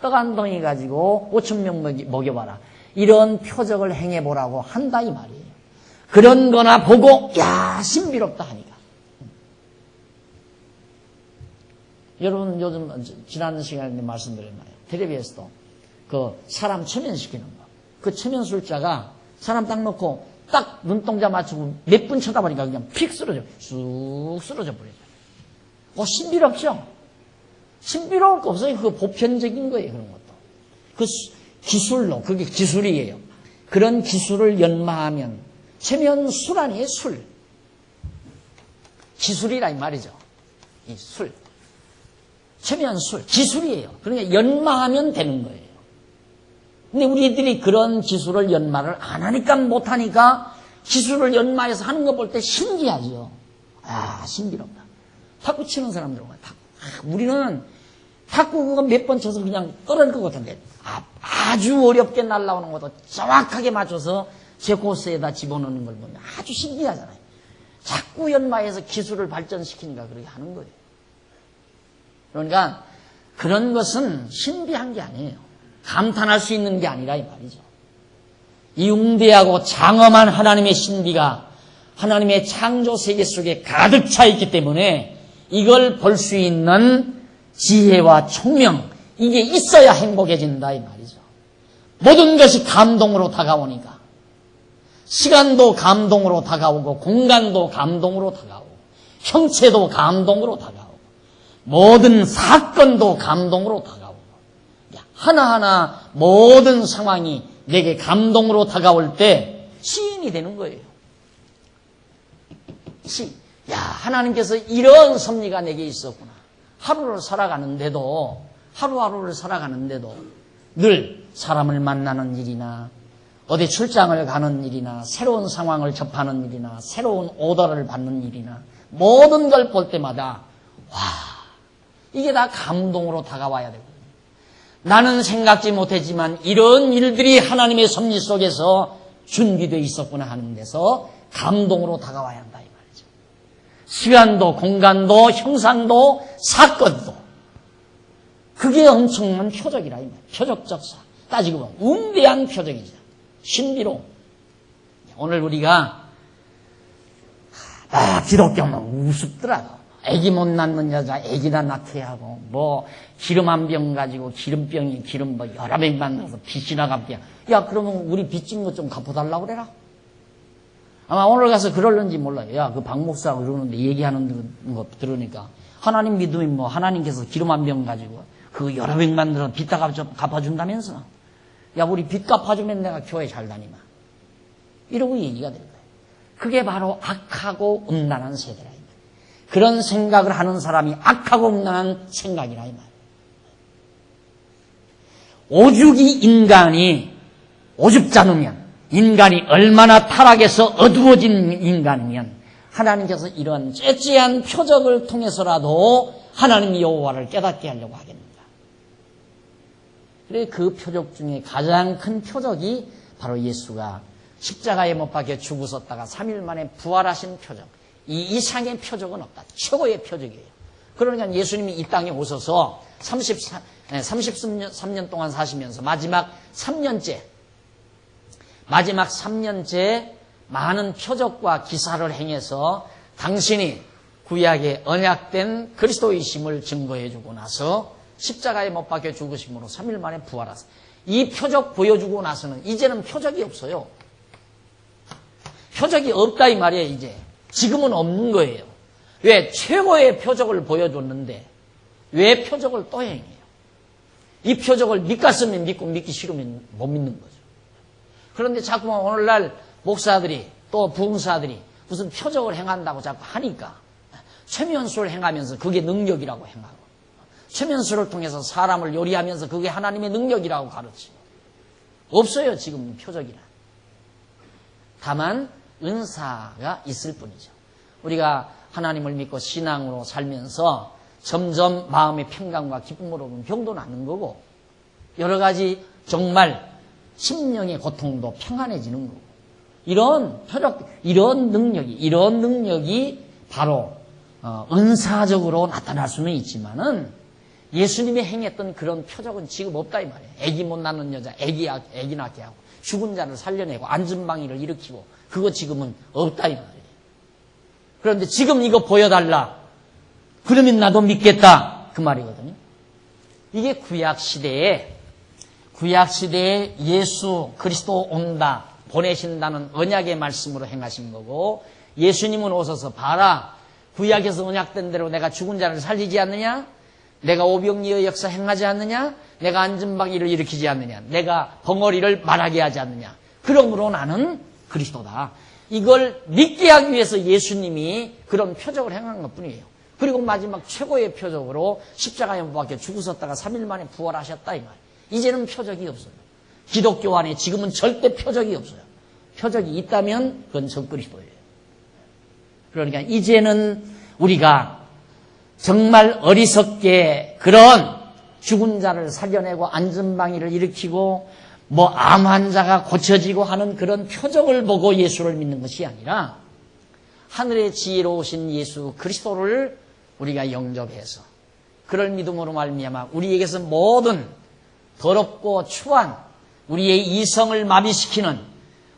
S1: 떡 한 덩이 가지고 5,000명 먹여봐라. 이런 표적을 행해보라고 한다 이 말이에요. 그런 거나 보고 야 신비롭다 하니까. 여러분 요즘 지난 시간에 말씀드렸나요? 텔레비에서도 그 사람 체면시키는 거. 그 체면 술자가 사람 딱 놓고 딱 눈동자 맞추고 몇 분 쳐다보니까 그냥 픽 쓰러져. 쑥 쓰러져 버리죠. 신비롭죠? 신비로울 거 없어요. 그거 보편적인 거예요. 그런 것도. 그 기술로, 그게 기술이에요. 그런 기술을 연마하면 체면술 아니에요, 술. 기술이라 이 말이죠. 이 술. 체면술, 기술이에요. 그러니까 연마하면 되는 거예요. 근데 우리들이 그런 기술을 연마를 안 하니까 못하니까 기술을 연마해서 하는 거 볼 때 신기하죠. 아, 신비롭다. 탁구 치는 사람들은 우리는 탁구 그거 몇 번 쳐서 그냥 떨어질 것 같은데 아주 어렵게 날아오는 것도 정확하게 맞춰서 제 코스에다 집어넣는 걸 보면 아주 신기하잖아요. 자꾸 연마해서 기술을 발전시키니까 그렇게 하는 거예요. 그러니까 그런 것은 신비한 게 아니에요. 감탄할 수 있는 게 아니라 이 말이죠. 이 웅대하고 장엄한 하나님의 신비가 하나님의 창조 세계 속에 가득 차 있기 때문에 이걸 볼 수 있는 지혜와 총명, 이게 있어야 행복해진다 이 말이죠. 모든 것이 감동으로 다가오니까 시간도 감동으로 다가오고 공간도 감동으로 다가오고 형체도 감동으로 다가오고 모든 사건도 감동으로 다가오고 하나하나 모든 상황이 내게 감동으로 다가올 때 시인이 되는 거예요. 야, 하나님께서 이런 섭리가 내게 있었구나. 하루하루를 살아가는데도 늘 사람을 만나는 일이나 어디 출장을 가는 일이나 새로운 상황을 접하는 일이나 새로운 오더를 받는 일이나 모든 걸 볼 때마다 와, 이게 다 감동으로 다가와야 되거든요. 나는 생각지 못했지만 이런 일들이 하나님의 섭리 속에서 준비되어 있었구나 하는 데서 감동으로 다가와야 한다 이 말이죠. 시간도 공간도 형상도 사건도 그게 엄청난 표적이라 이 말이에요. 표적적사 따지고 보면 웅대한 표적이죠. 신비로움. 오늘 우리가 기독교는 우습더라고. 애기 못 낳는 여자 애기나 낳게 하고 뭐 기름 한 병 가지고 기름 뭐 여러 병 만나서 빚이나 갚게. 야 그러면 우리 빚진 거 좀 갚아달라고 그래라. 아마 오늘 가서 그럴는지 몰라요. 야 그 박 목사가 그러는데 얘기하는 거 들으니까 하나님 믿음이 뭐 하나님께서 기름 한 병 가지고 그 여러 병 만들어 빚 다 갚아준다면서. 야 우리 빚 갚아주면 내가 교회 잘 다니마. 이러고 얘기가 될 거예요. 그게 바로 악하고 음란한 세대라. 그런 생각을 하는 사람이 악하고 음란한 생각이라 이 말이에요. 오죽이 인간이 오죽지 않으면 인간이 얼마나 타락해서 어두워진 인간이면 하나님께서 이런 째째한 표적을 통해서라도 하나님 여호와를 깨닫게 하려고 하겠는가. 그래 그 표적 중에 가장 큰 표적이 바로 예수가 십자가에 못 박혀 죽으셨다가 3일 만에 부활하신 표적. 이 이상의 표적은 없다. 최고의 표적이에요. 그러니까 예수님이 이 땅에 오셔서 33년 동안 사시면서 마지막 3년째 많은 표적과 기사를 행해서 당신이 구약의 언약된 그리스도이심을 증거해주고 나서 십자가에 못 박혀 죽으심으로 3일 만에 부활하셨어요. 이 표적 보여주고 나서는 이제는 표적이 없어요. 표적이 없다 이 말이에요. 이제 지금은 없는 거예요. 왜? 최고의 표적을 보여줬는데 왜 표적을 또 행해요? 이 표적을 믿겠으면 믿고 믿기 싫으면 못 믿는 거죠. 그런데 자꾸만 오늘날 목사들이 또 부흥사들이 무슨 표적을 행한다고 자꾸 하니까 최면수를 행하면서 그게 능력이라고 행하고 최면수를 통해서 사람을 요리하면서 그게 하나님의 능력이라고 가르치고 없어요. 지금 표적이란. 다만 은사가 있을 뿐이죠. 우리가 하나님을 믿고 신앙으로 살면서 점점 마음의 평강과 기쁨으로 병도 낫는 거고 여러 가지 정말 심령의 고통도 평안해지는 거고 이런 표적, 이런 능력이 바로 은사적으로 나타날 수는 있지만은 예수님이 행했던 그런 표적은 지금 없다 이 말이에요. 아기 못 낳는 여자 아기 낳게 하고 죽은 자를 살려내고 안전방위를 일으키고 그거 지금은 없다 이 말이에요. 그런데 지금 이거 보여달라. 그러면 나도 믿겠다. 그 말이거든요. 이게 구약시대에 예수 그리스도 온다. 보내신다는 언약의 말씀으로 행하신 거고 예수님은 오셔서 봐라. 구약에서 언약된 대로 내가 죽은 자를 살리지 않느냐? 내가 오병이어 역사 행하지 않느냐? 내가 안전방위를 일으키지 않느냐? 내가 벙어리를 말하게 하지 않느냐? 그러므로 나는 그리스도다. 이걸 믿게 하기 위해서 예수님이 그런 표적을 행한 것뿐이에요. 그리고 마지막 최고의 표적으로 십자가에 못 박혀 죽으셨다가 3일 만에 부활하셨다 이 말. 이제는 표적이 없어요. 기독교 안에 지금은 절대 표적이 없어요. 표적이 있다면 그건 적그리스도예요. 그러니까 이제는 우리가 정말 어리석게 그런 죽은 자를 살려내고 안전방위를 일으키고 뭐 암 환자가 고쳐지고 하는 그런 표적을 보고 예수를 믿는 것이 아니라 하늘의 지혜로우신 예수 그리스도를 우리가 영접해서 그럴 믿음으로 말미암아 우리에게서 모든 더럽고 추한 우리의 이성을 마비시키는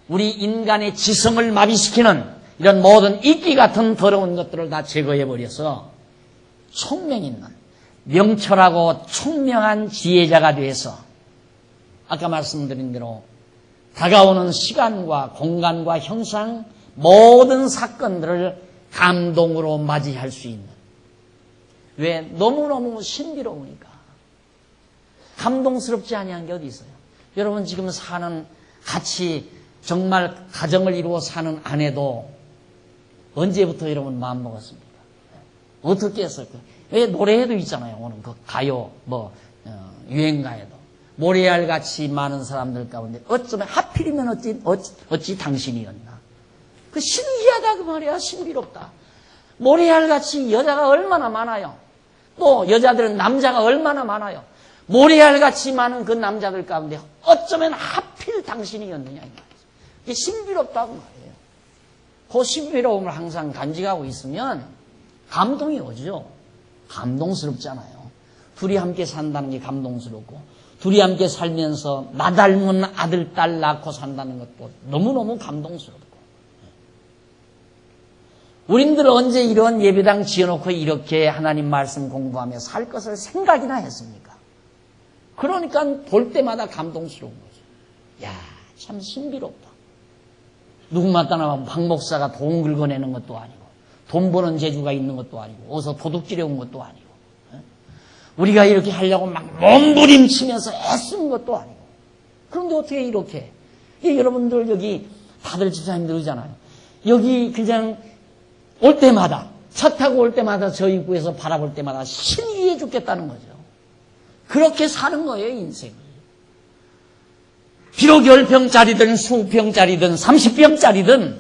S1: 우리 인간의 지성을 마비시키는 이런 모든 이끼 같은 더러운 것들을 다 제거해버려서 총명 있는 명철하고 총명한 지혜자가 되어서 아까 말씀드린 대로 다가오는 시간과 공간과 형상 모든 사건들을 감동으로 맞이할 수 있는 왜? 너무너무 신비로우니까 감동스럽지 아니한 게 어디 있어요? 여러분 지금 사는 같이 정말 가정을 이루어 사는 아내도 언제부터 여러분 마음먹었습니까? 어떻게 했을까요? 왜 노래에도 있잖아요. 오늘 그 가요 유행가에도 모래알같이 많은 사람들 가운데 어쩌면 하필이면 어찌 당신이었나. 그 신기하다 그 말이야. 신비롭다. 모래알같이 여자가 얼마나 많아요. 또 여자들은 남자가 얼마나 많아요. 모래알같이 많은 그 남자들 가운데 어쩌면 하필 당신이었느냐. 이게 신비롭다고 말이에요. 그 신비로움을 항상 간직하고 있으면 감동이 오죠. 감동스럽잖아요. 둘이 함께 산다는 게 감동스럽고 둘이 함께 살면서 나 닮은 아들, 딸 낳고 산다는 것도 너무너무 감동스럽고 우린들 언제 이런 예배당 지어놓고 이렇게 하나님 말씀 공부하며 살 것을 생각이나 했습니까? 그러니까 볼 때마다 감동스러운 거죠. 야, 참 신비롭다. 누구마따나 박 목사가 돈 긁어내는 것도 아니고 돈 버는 재주가 있는 것도 아니고 어서 도둑질해 온 것도 아니고 우리가 이렇게 하려고 막 몸부림치면서 애쓰는 것도 아니고 그런데 어떻게 이렇게 여러분들 여기 다들 집사님들 오잖아요. 여기 그냥 올 때마다 차 타고 올 때마다 저 입구에서 바라볼 때마다 신기해 죽겠다는 거죠. 그렇게 사는 거예요 인생을. 비록 10평짜리든 20평짜리든 30평짜리든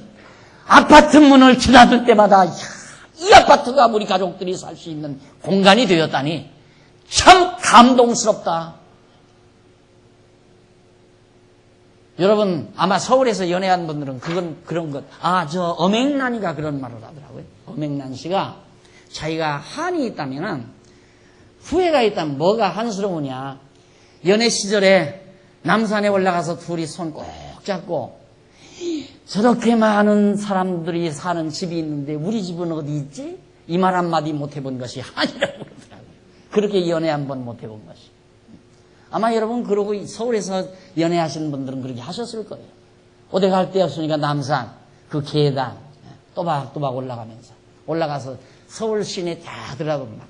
S1: 아파트 문을 드나들 때마다 이 아파트가 우리 가족들이 살 수 있는 공간이 되었다니 참 감동스럽다. 여러분 아마 서울에서 연애한 분들은 그런 것 저 엄앵란이가 그런 말을 하더라고요. 엄앵란 씨가 자기가 한이 있다면 후회가 있다면 뭐가 한스러우냐. 연애 시절에 남산에 올라가서 둘이 손 꼭 잡고 저렇게 많은 사람들이 사는 집이 있는데 우리 집은 어디 있지? 이 말 한마디 못 해본 것이 한이라고 그러더라고요. 그렇게 연애 한번 못 해본 것이. 아마 여러분 그러고 서울에서 연애하시는 분들은 그렇게 하셨을 거예요. 어디 갈 데 없으니까 남산 그 계단 또박또박 올라가서 서울 시내 다 들어가고 막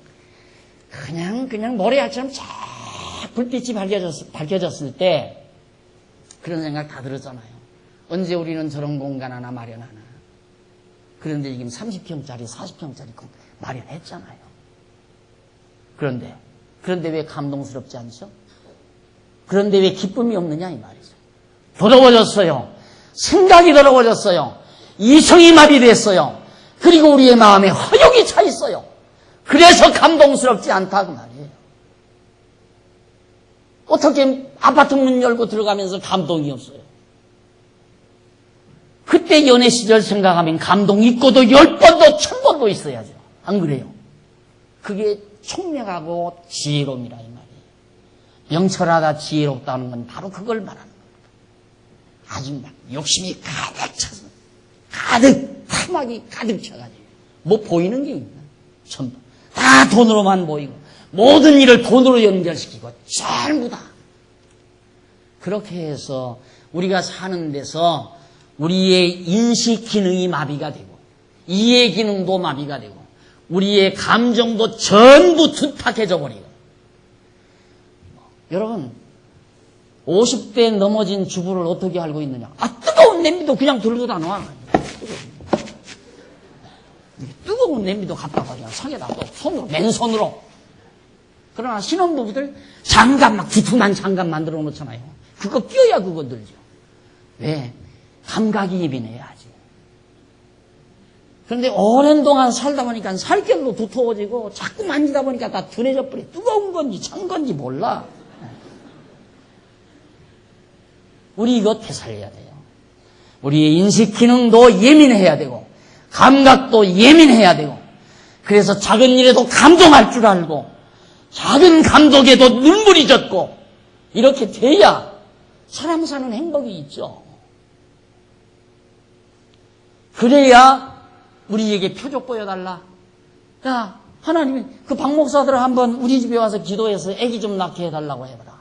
S1: 그냥 모래알처럼 불빛이 밝혀졌을 때 그런 생각 다 들었잖아요. 언제 우리는 저런 공간 하나 마련하나. 그런데 지금 30평짜리, 40평짜리 마련했잖아요. 그런데 왜 감동스럽지 않죠? 그런데 왜 기쁨이 없느냐 이 말이죠. 더러워졌어요. 생각이 더러워졌어요. 이성이 마비됐어요. 그리고 우리의 마음에 허욕이 차 있어요. 그래서 감동스럽지 않다 그 말이에요. 어떻게 아파트 문 열고 들어가면서 감동이 없어요? 그때 연애 시절 생각하면 감동 있고도 10번도 1000번도 있어야죠. 안 그래요? 그게 총명하고 지혜로움이라 이 말이에요. 명철하다 지혜롭다는 건 바로 그걸 말하는 겁니다. 아주 막 욕심이 가득 차서 탐욕이 가득 차가지고 뭐 보이는 게 있나? 전부 다 돈으로만 보이고 모든 일을 돈으로 연결시키고 전부 다 그렇게 해서 우리가 사는 데서 우리의 인식 기능이 마비가 되고 이해 기능도 마비가 되고 우리의 감정도 전부 두탁해져 버리고 여러분 50대 넘어진 주부를 어떻게 알고 있느냐? 뜨거운 냄비도 그냥 들고 다녀. 뜨거운 냄비도 갖다 가 그냥 성에다 손으로 맨손으로. 그러나 신혼부부들 장갑 막 두툼한 장갑 만들어 놓잖아요. 그거 끼워야 그거 들죠. 왜? 감각이 예민해야지. 그런데 오랜 동안 살다 보니까 살결도 두터워지고 자꾸 만지다 보니까 다 둔해져 버려. 뜨거운 건지 찬 건지 몰라. 우리 이거 되살려야 돼요. 우리의 인식 기능도 예민해야 되고 감각도 예민해야 되고 그래서 작은 일에도 감동할 줄 알고 작은 감동에도 눈물이 젖고 이렇게 돼야 사람 사는 행복이 있죠. 그래야 우리에게 표적 보여달라. 야, 하나님이 그 박 목사들 한번 우리 집에 와서 기도해서 아기 좀 낳게 해달라고 해봐라.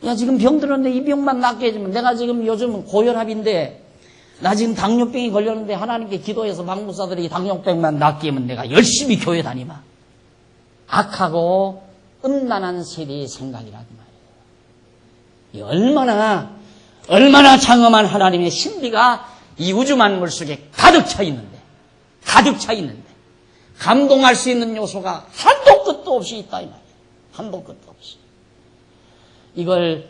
S1: 야, 지금 병 들었는데 이 병만 낫게 해주면 내가 지금 요즘 고혈압인데 나 지금 당뇨병이 걸렸는데 하나님께 기도해서 박 목사들이 당뇨병만 낫게 하면 내가 열심히 교회 다니마. 악하고 음란한 세대의 생각이라는 말이에요. 얼마나 장엄한 하나님의 신비가 이 우주 만물 속에 가득 차 있는데 감동할 수 있는 요소가 한도 끝도 없이 있다 이 말이에요. 한도 끝도 없이. 이걸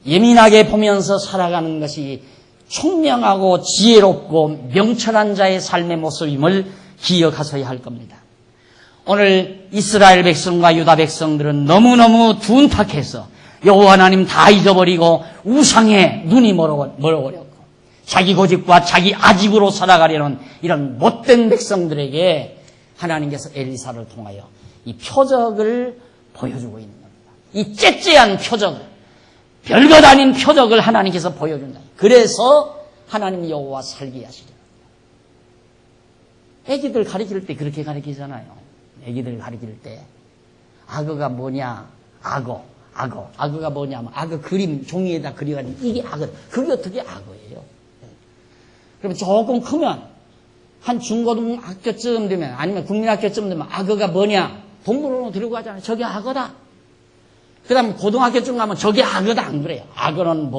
S1: 예민하게 보면서 살아가는 것이 총명하고 지혜롭고 명철한 자의 삶의 모습임을 기억하셔야 할 겁니다. 오늘 이스라엘 백성과 유다 백성들은 너무너무 둔탁해서 여호와 하나님 다 잊어버리고 우상에 눈이 멀어버렸고 자기 고집과 자기 아집으로 살아가려는 이런 못된 백성들에게 하나님께서 엘리사를 통하여 이 표적을 보여주고 있는 겁니다. 이 째째한 표적을 별것 아닌 표적을 하나님께서 보여준다. 그래서 하나님 여호와 살게 하시려. 애기들 가르칠 때 그렇게 가르치잖아요. 애기들 가르칠 때 악어가 뭐냐? 악어가 뭐냐면 악어 그림 종이에다 그려가지고 이게 악어. 그게 어떻게 악어예요? 그럼 조금 크면 한 중고등학교쯤 되면 아니면 국민학교쯤 되면 악어가 뭐냐? 동물원으로 들고 가잖아요. 저게 악어다. 그 다음에 고등학교쯤 가면 저게 악어다 안 그래요. 악어는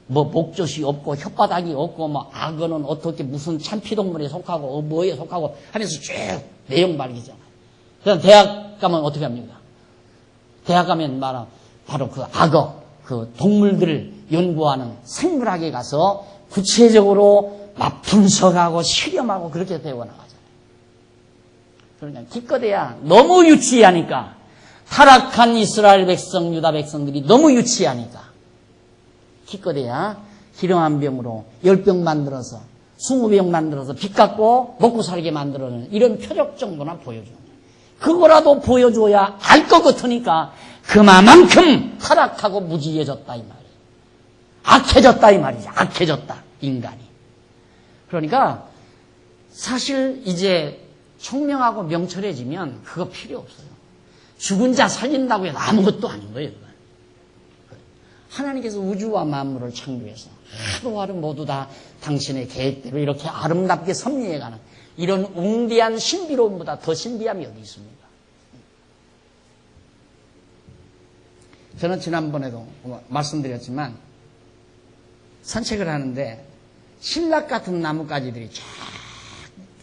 S1: 목젖이 없고 혓바닥이 없고 악어는 어떻게 무슨 참피동물에 속하고 뭐에 속하고 하면서 쭉 내용 밝히잖아요. 그다음 대학 가면 어떻게 합니까? 대학 가면 바로 그 악어, 그 동물들을 연구하는 생물학에 가서 구체적으로 막 분석하고 실험하고 그렇게 배워나가잖아요. 그러니까 기껏해야 너무 유치하니까 타락한 이스라엘 백성, 유다 백성들이 너무 유치하니까 기껏해야 기름 한 병으로 10병 만들어서 20병 만들어서 빚 갚고 먹고 살게 만들어내는 이런 표적 정도나 보여주는 거예요. 그거라도 보여줘야 알 것 같으니까 그만큼 타락하고 무지해졌다 이 말이에요. 악해졌다 이 말이죠. 악해졌다 인간이. 그러니까 사실 이제 총명하고 명철해지면 그거 필요 없어요. 죽은 자 살린다고 해도 아무것도 아닌 거예요. 하나님께서 우주와 만물을 창조해서 하루하루 모두 다 당신의 계획대로 이렇게 아름답게 섭리해가는 이런 웅대한 신비로움보다 더 신비함이 어디 있습니까? 저는 지난번에도 말씀드렸지만 산책을 하는데 신락 같은 나뭇가지들이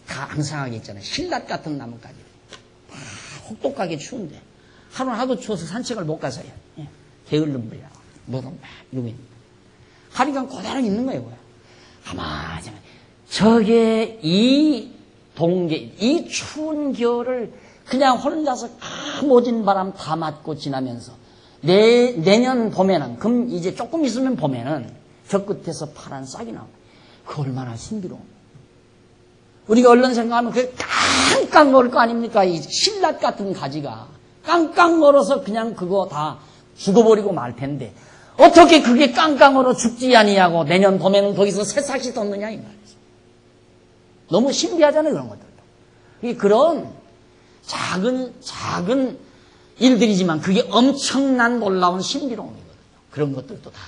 S1: 다 앙상하게 있잖아요. 신락 같은 나뭇가지들. 다 혹독하게 추운데 하루는 하도 추워서 산책을 못 가서요. 게을른 불이라고. 뭐가 막 이러고 있는 거예요. 하니까 그대로 있는 거예요. 가만히. 저게 이 추운 겨울을 그냥 혼자서 모진 바람 다 맞고 지나면서 내년 봄에는, 그럼 이제 조금 있으면 봄에는 저 끝에서 파란 싹이 나옵니다. 그 얼마나 신비로워. 우리가 얼른 생각하면 그게 깡깡 얼을 거 아닙니까? 이 신락 같은 가지가 깡깡 얼어서 그냥 그거 다 죽어버리고 말 텐데 어떻게 그게 깡깡 얼어 죽지 아니냐고 내년 봄에는 거기서 새싹이 돋느냐 이 말이죠. 너무 신기하잖아요, 그런 것들도. 그런 작은 일들이지만 그게 엄청난 놀라운 신비로움이거든요. 그런 것들도 다.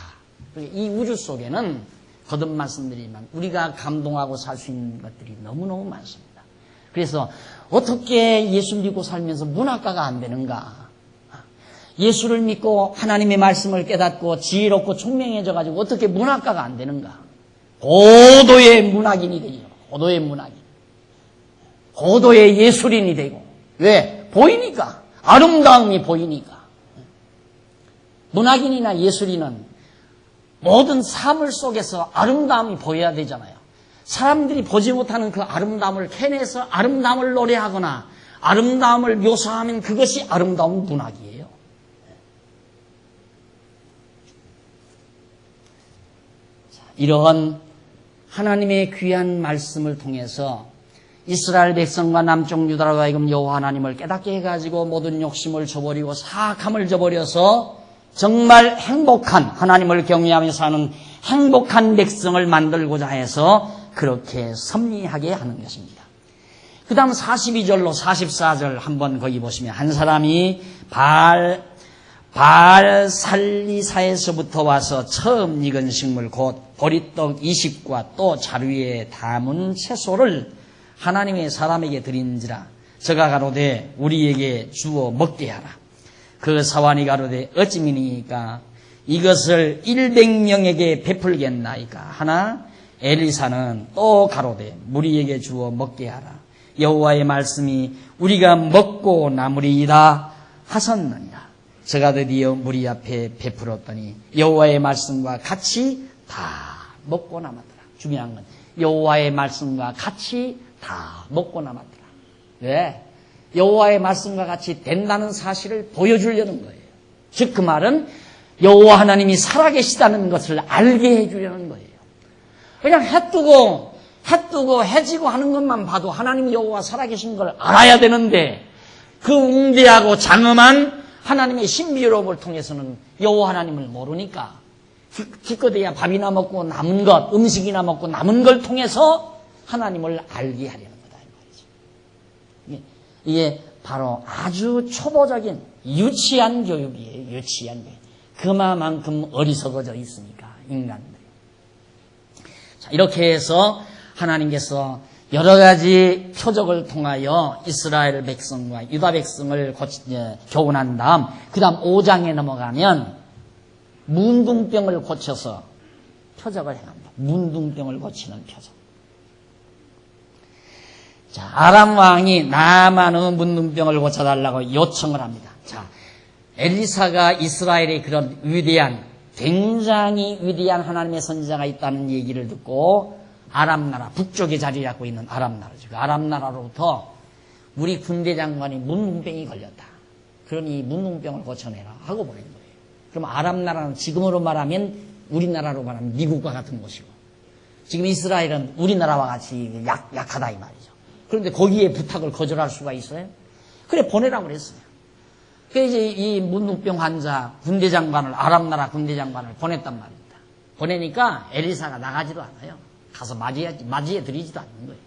S1: 이 우주 속에는 거듭 말씀드리지만 우리가 감동하고 살 수 있는 것들이 너무너무 많습니다. 그래서 어떻게 예수 믿고 살면서 문학가가 안 되는가? 예수를 믿고 하나님의 말씀을 깨닫고 지혜롭고 총명해져 가지고 어떻게 문학가가 안 되는가? 고도의 문학인이 되죠. 고도의 문학인. 고도의 예술인이 되고. 왜? 보이니까. 아름다움이 보이니까. 문학인이나 예술인은 모든 사물 속에서 아름다움이 보여야 되잖아요. 사람들이 보지 못하는 그 아름다움을 캐내서 아름다움을 노래하거나 아름다움을 묘사하면 그것이 아름다운 문학이에요. 이러한 하나님의 귀한 말씀을 통해서 이스라엘 백성과 남쪽 유다로 하여금 여호와 하나님을 깨닫게 해가지고 모든 욕심을 저버리고 사악함을 저버려서 정말 행복한, 하나님을 경외하며 사는 행복한 백성을 만들고자 해서 그렇게 섭리하게 하는 것입니다. 그 다음 42절로 44절 한번 거기 보시면 한 사람이 바알살리사에서부터 와서 처음 익은 식물 곧 보리떡 20과 또 자루에 담은 채소를 하나님의 사람에게 드린지라 저가 가로되 우리에게 주어 먹게 하라. 그 사환이 가로되 어찌미니까 이것을 100명에게 베풀겠나이까 하나 엘리사는 또 가로되 무리에게 주어 먹게 하라. 여호와의 말씀이 우리가 먹고 남으리이다 하셨느니라. 저가 드디어 무리 앞에 베풀었더니 여호와의 말씀과 같이 다 먹고 남았더라. 중요한 건 여호와의 말씀과 같이 다 먹고 남았더라. 왜? 여호와의 말씀과 같이 된다는 사실을 보여주려는 거예요. 즉 그 말은 여호와 하나님이 살아계시다는 것을 알게 해주려는 거예요. 그냥 해 뜨고 해지고 하는 것만 봐도 하나님 여호와 살아계신 걸 알아야 되는데 그 웅대하고 장엄한 하나님의 신비로움을 통해서는 여호와 하나님을 모르니까 기껏해야 밥이나 먹고 남은 것, 음식이나 먹고 남은 걸 통해서 하나님을 알게 하려는 거다 이 말이죠. 이게 바로 아주 초보적인 유치한 교육이에요. 유치한 교육. 그만큼 어리석어져 있으니까 인간들이. 자, 이렇게 해서 하나님께서 여러 가지 표적을 통하여 이스라엘 백성과 유다 백성을 교훈한 다음 그 다음 5장에 넘어가면 문둥병을 고쳐서 표적을 행합니다. 문둥병을 고치는 표적. 자, 아람 왕이 나아만의 문둥병을 고쳐달라고 요청을 합니다. 자, 엘리사가 이스라엘의 그런 굉장히 위대한 하나님의 선지자가 있다는 얘기를 듣고 아람 나라, 북쪽에 자리 잡고 있는 아람 나라죠. 그 아람 나라로부터 우리 군대 장관이 문둥병이 걸렸다. 그러니 문둥병을 고쳐내라 하고 보낸 거예요. 그럼 아람 나라는 지금으로 말하면 우리나라로 말하면 미국과 같은 곳이고 지금 이스라엘은 우리나라와 같이 약하다 이 말이죠. 그런데 거기에 부탁을 거절할 수가 있어요? 그래 보내라고 그랬어요. 그래서 이 문둥병 환자 군대 장관을 아람 나라 군대 장관을 보냈단 말입니다. 보내니까 엘리사가 나가지도 않아요. 가서 맞이해 드리지도 않는 거예요.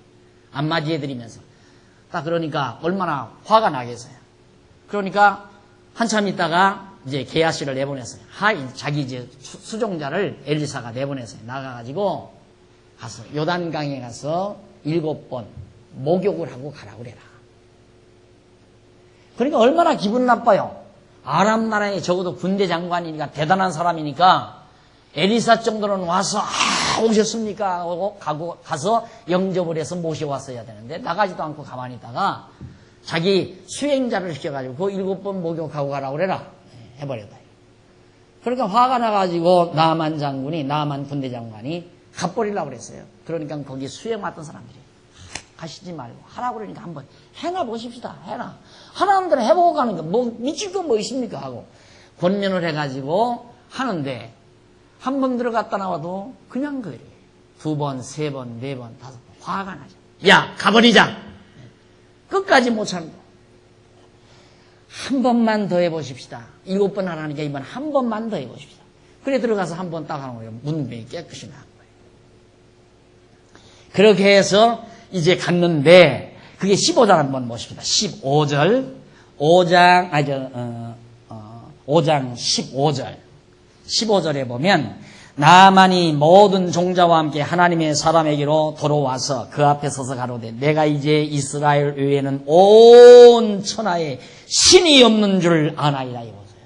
S1: 안 맞이해 드리면서 딱 그러니까 얼마나 화가 나겠어요. 그러니까 한참 있다가 이제 게하시를 내보냈어요. 자기 이제 수종자를 엘리사가 내보냈어요. 나가가지고 가서 요단강에 가서 7번 목욕을 하고 가라고 그래라. 그러니까 얼마나 기분 나빠요. 아람 나라에 적어도 군대 장관이니까 대단한 사람이니까 엘리사 정도는 와서 오셨습니까? 하고 가서 영접을 해서 모셔왔어야 되는데 나가지도 않고 가만히 있다가 자기 수행자를 시켜가지고 그 7번 목욕하고 가라고 그래라 해버렸다. 그러니까 화가 나가지고 나만 군대 장관이 갚버리려고 그랬어요. 그러니까 거기 수행 맡던 사람들이 가시지 말고 하라고 그러니까 한번 해나 보십시다. 해나. 하나는 대로 해보고 가는 거 뭐 미칠 거 뭐 있습니까? 하고 권면을 해가지고 하는데 한 번 들어갔다 나와도 그냥 그래. 2번, 3번, 4번, 5번 화가 나죠. 야 가버리자. 끝까지 못 참고 한 번만 더 해보십시다. 7번 하라니까 이번 한 번만 더 해보십시다. 그래 들어가서 한 번 딱 하는 거예요. 문병이 깨끗이 나온 거예요. 그렇게 해서 이제 갔는데 그게 15장 한번 보십시다. 15절 5장 15절 15절에 보면 나만이 모든 종자와 함께 하나님의 사람에게로 돌아와서 그 앞에 서서 가로되 내가 이제 이스라엘 외에는 온 천하에 신이 없는 줄 아나이다. 이보세요.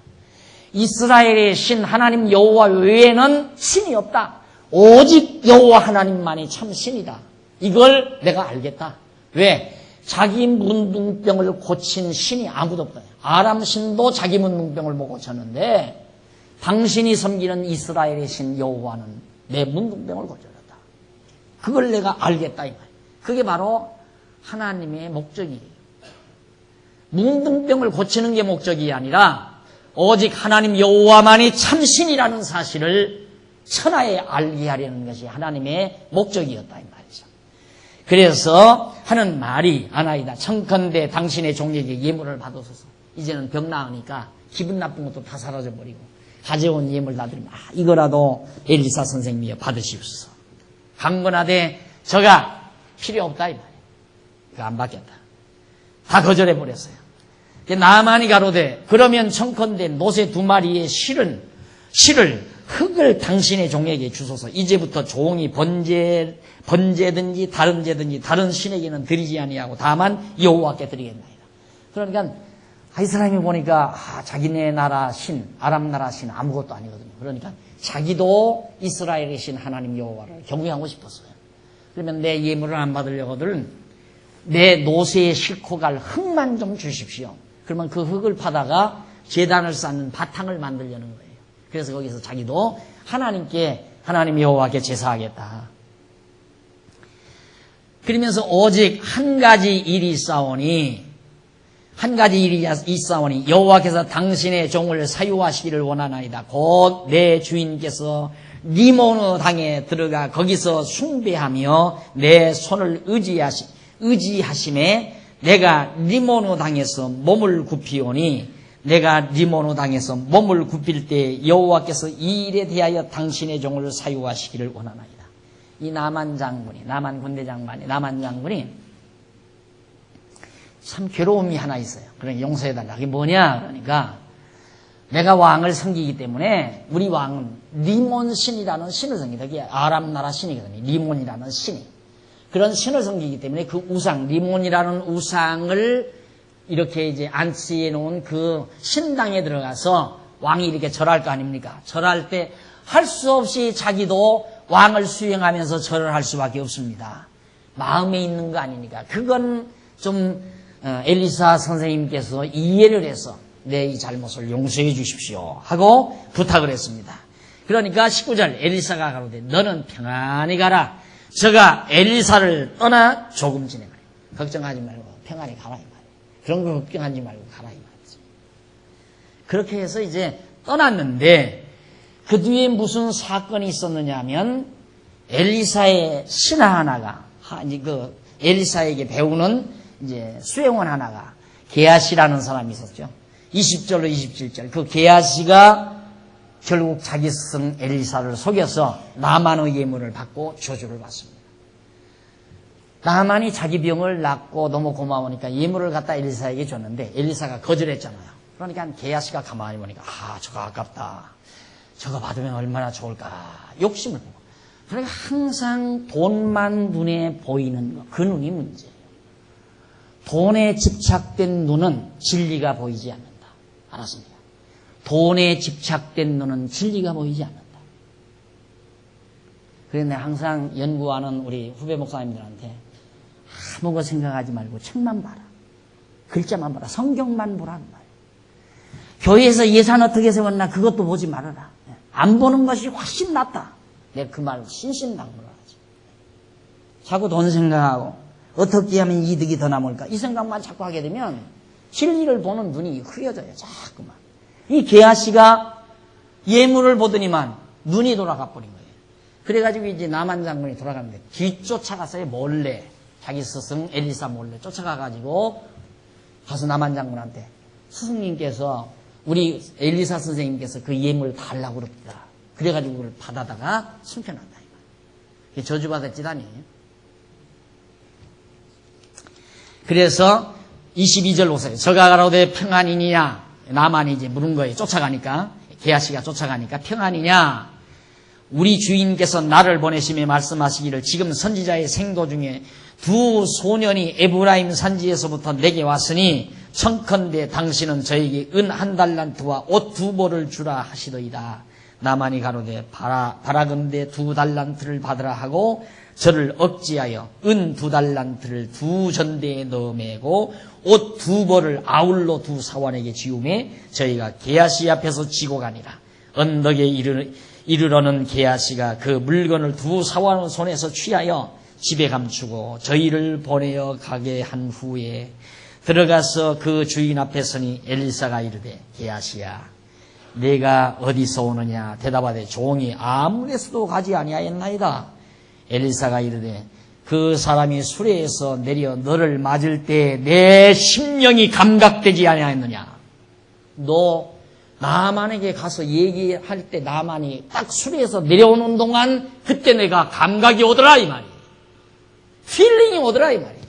S1: 이스라엘의 신 하나님 여호와 외에는 신이 없다. 오직 여호와 하나님만이 참 신이다. 이걸 내가 알겠다. 왜? 자기 문둥병을 고친 신이 아무도 없다. 아람 신도 자기 문둥병을 못 고쳤는데 당신이 섬기는 이스라엘의 신 여호와는 내 문둥병을 고쳐줬다. 그걸 내가 알겠다 이 말이에요. 그게 바로 하나님의 목적이에요. 문둥병을 고치는 게 목적이 아니라 오직 하나님 여호와만이 참신이라는 사실을 천하에 알게 하려는 것이 하나님의 목적이었다 이 말이죠. 그래서 하는 말이 아나이다. 청컨대 당신의 종에게 예물을 받으소서. 이제는 병 나으니까 기분 나쁜 것도 다 사라져버리고 가져온 예물 나들면 이거라도 엘리사 선생님이 받으시옵소서. 강건하되 저가 필요 없다 이 말이에요. 그거 안 받겠다. 다 거절해버렸어요. 나만이 가로되 그러면 청컨대 노새 2마리의 실을 흙을 당신의 종에게 주소서. 이제부터 종이 번제든지 다른 제든지 다른 신에게는 드리지 아니하고 다만 여호와께 드리겠나이다. 그러니까 이 사람이 보니까 자기네 나라 신, 아람 나라 신 아무것도 아니거든요. 그러니까 자기도 이스라엘의 신 하나님 여호와를 경외하고 싶었어요. 그러면 내 예물을 안 받으려거든 내 노새에 싣고 갈 흙만 좀 주십시오. 그러면 그 흙을 파다가 제단을 쌓는 바탕을 만들려는 거예요. 그래서 거기서 자기도 하나님 여호와께 제사하겠다. 그러면서 오직 한 가지 일이 있사오니 여호와께서 당신의 종을 사유하시기를 원하나이다. 곧 내 주인께서 리모노 당에 들어가 거기서 숭배하며 내 손을 의지하심에 내가 리모노 당에서 몸을 굽히오니 내가 리모노 당에서 몸을 굽힐 때 여호와께서 이 일에 대하여 당신의 종을 사유하시기를 원하나이다. 이 나만 군대 장관이 참 괴로움이 하나 있어요. 그러니까 용서해달라. 그게 뭐냐? 그러니까 내가 왕을 섬기기 때문에 우리 왕은 리몬 신이라는 신을 섬깁니다. 그게 아람 나라 신이거든요. 리몬이라는 신이. 그런 신을 섬기기 때문에 그 우상, 리몬이라는 우상을 이렇게 이제 안치해 놓은 그 신당에 들어가서 왕이 이렇게 절할 거 아닙니까? 절할 때 할 수 없이 자기도 왕을 수행하면서 절을 할 수밖에 없습니다. 마음에 있는 거 아니니까. 그건 좀 엘리사 선생님께서 이해를 해서 내 이 잘못을 용서해 주십시오 하고 부탁을 했습니다. 그러니까 19절 엘리사가 가로되 너는 평안히 가라. 저가 엘리사를 떠나 조금 지내가라. 걱정하지 말고 평안히 가라 이 말이에요. 그런 거 걱정하지 말고 가라 이 말이죠. 그렇게 해서 이제 떠났는데 그 뒤에 무슨 사건이 있었느냐 하면 엘리사의 신하 하나가 그 엘리사에게 배우는 이제 수행원 하나가 게하시라는 사람이 있었죠. 20절로 27절 그 게하시가 결국 자기 스승 엘리사를 속여서 나만의 예물을 받고 저주를 받습니다. 나만이 자기 병을 낫고 너무 고마우니까 예물을 갖다 엘리사에게 줬는데 엘리사가 거절했잖아요. 그러니까 게하시가 가만히 보니까 저거 아깝다. 저거 받으면 얼마나 좋을까. 욕심을 보고. 그러니까 항상 돈만 눈에 보이는 거, 그 눈이 문제예요. 돈에 집착된 눈은 진리가 보이지 않는다. 알았습니까? 돈에 집착된 너는 진리가 보이지 않는다. 그래서 내가 항상 연구하는 우리 후배 목사님들한테 아무것도 생각하지 말고 책만 봐라. 글자만 봐라. 성경만 보라는 말이에요. 교회에서 예산 어떻게 세웠나 그것도 보지 말아라. 안 보는 것이 훨씬 낫다. 내가 그 말을 신신당부를 하지. 자꾸 돈 생각하고 어떻게 하면 이득이 더 남을까 이 생각만 자꾸 하게 되면 진리를 보는 눈이 흐려져요. 자꾸만. 이 게하시가 예물을 보더니만 눈이 돌아가 버린 거예요. 그래가지고 이제 나만 장군이 돌아가는데 뒤쫓아갔어요. 몰래. 자기 스승 엘리사 몰래 쫓아가가지고 가서 나만 장군한테 스승님께서 우리 엘리사 선생님께서 그 예물 달라고 그럽니다. 그래가지고 그걸 받아다가 숨겨놨다. 이게 저주받을 짓 아니에요. 그래서 22절 보세요. 저가 가로되 평안이냐. 나만이 이제 물은 거예요. 쫓아가니까. 게하시가 쫓아가니까 평안이냐. 우리 주인께서 나를 보내심에 말씀하시기를 지금 선지자의 생도 중에 두 소년이 에브라임 산지에서부터 내게 왔으니 청컨대 당신은 저에게 은 1달란트와 옷 2벌을 주라 하시더이다. 나만이 가로되 바라건대 2달란트를 받으라 하고 저를 억지하여 은 2달란트를 2전대에 넣어 매고 옷 2벌을 아울러 2 사환에게 지우매 저희가 게하시 앞에서 지고 가니라. 언덕에 이르러는 게하시가 그 물건을 2 사환 손에서 취하여 집에 감추고 저희를 보내어 가게 한 후에 들어가서 그 주인 앞에 서니 엘리사가 이르되 게하시야 내가 어디서 오느냐 대답하되 종이 아무데서도 가지 아니하였나이다. 엘리사가 이르되 그 사람이 수레에서 내려 너를 맞을 때 내 심령이 감각되지 아니하였느냐. 너 나만에게 가서 얘기할 때 나만이 딱 수레에서 내려오는 동안 그때 내가 감각이 오더라 이 말이에요. 필링이 오더라 이 말이에요.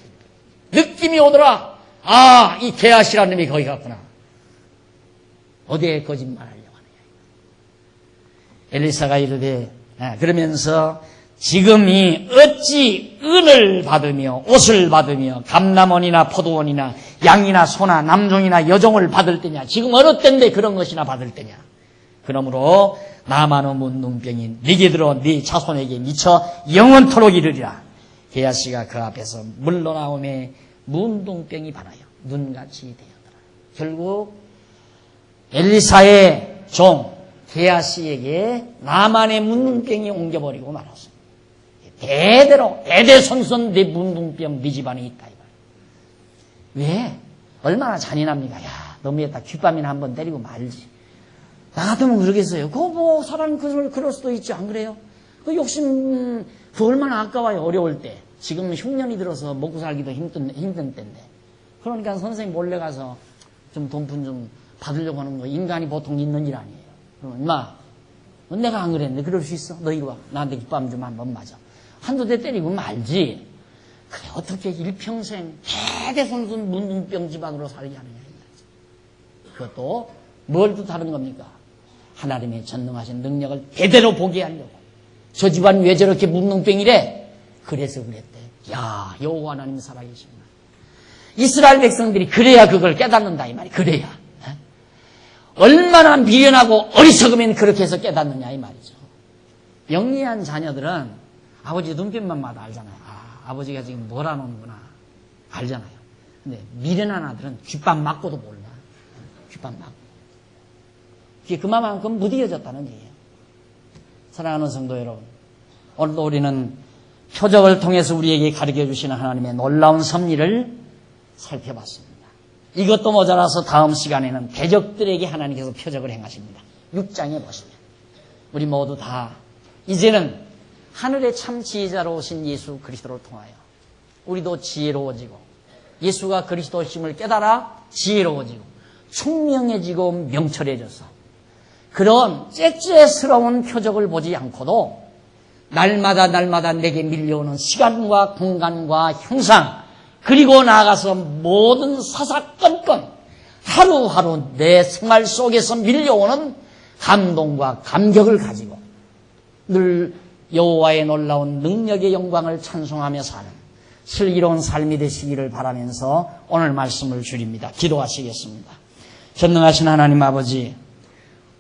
S1: 느낌이 오더라. 아, 이 게하시라는 놈이 거기 갔구나. 어디에 거짓말하려고 하느냐. 엘리사가 이르되 그러면서 지금이 어찌 은을 받으며 옷을 받으며 감람원이나 포도원이나 양이나 소나 남종이나 여종을 받을 때냐. 지금 어느 때인데 그런 것이나 받을 때냐. 그러므로 나만의 문둥병이 네게 들어 네 자손에게 미쳐 영원토록 이르리라. 게하시가 그 앞에서 물러나오매 문둥병이 발하여 눈같이 되었더라. 결국 엘리사의 종 게하시에게 나만의 문둥병이 옮겨버리고 말았습니다. 대대로 대대손손 내 문둥병 네 집안에 있다. 왜? 얼마나 잔인합니까? 야, 너무했다. 귓밤이나 한번 때리고 말지. 나 같으면 그러겠어요. 그거 뭐 사람 그럴 수도 있지 안 그래요? 그 욕심 그 얼마나 아까워요. 어려울 때. 지금 흉년이 들어서 먹고 살기도 힘든 때인데. 그러니까 선생님 몰래 가서 좀 돈푼 좀 받으려고 하는 거 인간이 보통 있는 일 아니에요. 그럼 엄마 내가 안 그랬는데 그럴 수 있어? 너 이리 와. 나한테 귓밤 좀 한번 맞아. 한두 대 때리고 말지. 그래 어떻게 일평생 대대손손 문둥병 집안으로 살게 하느냐. 그것도 뭘 뜻하는 겁니까? 하나님의 전능하신 능력을 대대로 보게 하려고. 저 집안 왜 저렇게 문둥병이래? 그래서 그랬대. 야, 여호와 하나님 살아계십니다. 이스라엘 백성들이 그래야 그걸 깨닫는다 이 말이. 그래야. 얼마나 미련하고 어리석으면 그렇게 해서 깨닫느냐 이 말이죠. 영리한 자녀들은 아버지 눈빛만 봐도 알잖아요. 아, 아버지가 지금 뭐라노는구나 알잖아요. 근데 미련한 아들은 귓밤 맞고도 몰라. 귓밤 맞고. 그게 그만큼 무디어졌다는 얘기예요. 사랑하는 성도 여러분, 오늘도 우리는 표적을 통해서 우리에게 가르쳐 주시는 하나님의 놀라운 섭리를 살펴봤습니다. 이것도 모자라서 다음 시간에는 대적들에게 하나님께서 표적을 행하십니다. 6장에 보시면 우리 모두 다 이제는 하늘의 참 지혜자로 오신 예수 그리스도를 통하여 우리도 지혜로워지고 예수가 그리스도심을 깨달아 지혜로워지고 총명해지고 명철해져서 그런 째째스러운 표적을 보지 않고도 날마다 내게 밀려오는 시간과 공간과 형상 그리고 나아가서 모든 사사건건 하루하루 내 생활 속에서 밀려오는 감동과 감격을 가지고 늘 여호와의 놀라운 능력의 영광을 찬송하며 사는 슬기로운 삶이 되시기를 바라면서 오늘 말씀을 줄입니다. 기도하시겠습니다. 전능하신 하나님 아버지,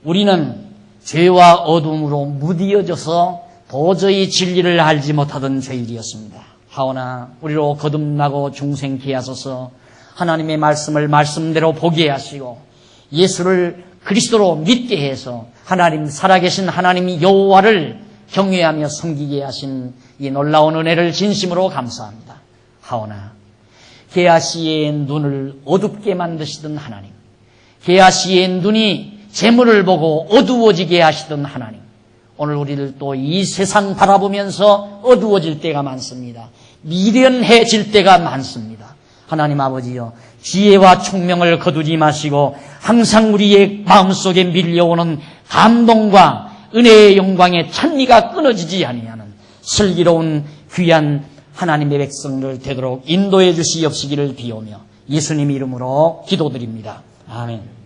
S1: 우리는 죄와 어둠으로 무디어져서 도저히 진리를 알지 못하던 죄인이었습니다. 하오나 우리로 거듭나고 중생케 하소서 하나님의 말씀을 말씀대로 보게 하시고 예수를 그리스도로 믿게 해서 하나님 살아계신 하나님 여호와를 경외하며 섬기게 하신 이 놀라운 은혜를 진심으로 감사합니다. 하오나 게하시의 눈을 어둡게 만드시던 하나님, 게하시의 눈이 재물을 보고 어두워지게 하시던 하나님, 오늘 우리를 또 이 세상 바라보면서 어두워질 때가 많습니다. 미련해질 때가 많습니다. 하나님 아버지여, 지혜와 총명을 거두지 마시고 항상 우리의 마음속에 밀려오는 감동과 은혜의 영광의 찬미가 끊어지지 아니하는 슬기로운 귀한 하나님의 백성들 되도록 인도해 주시옵시기를 비오며 예수님 이름으로 기도드립니다. 아멘.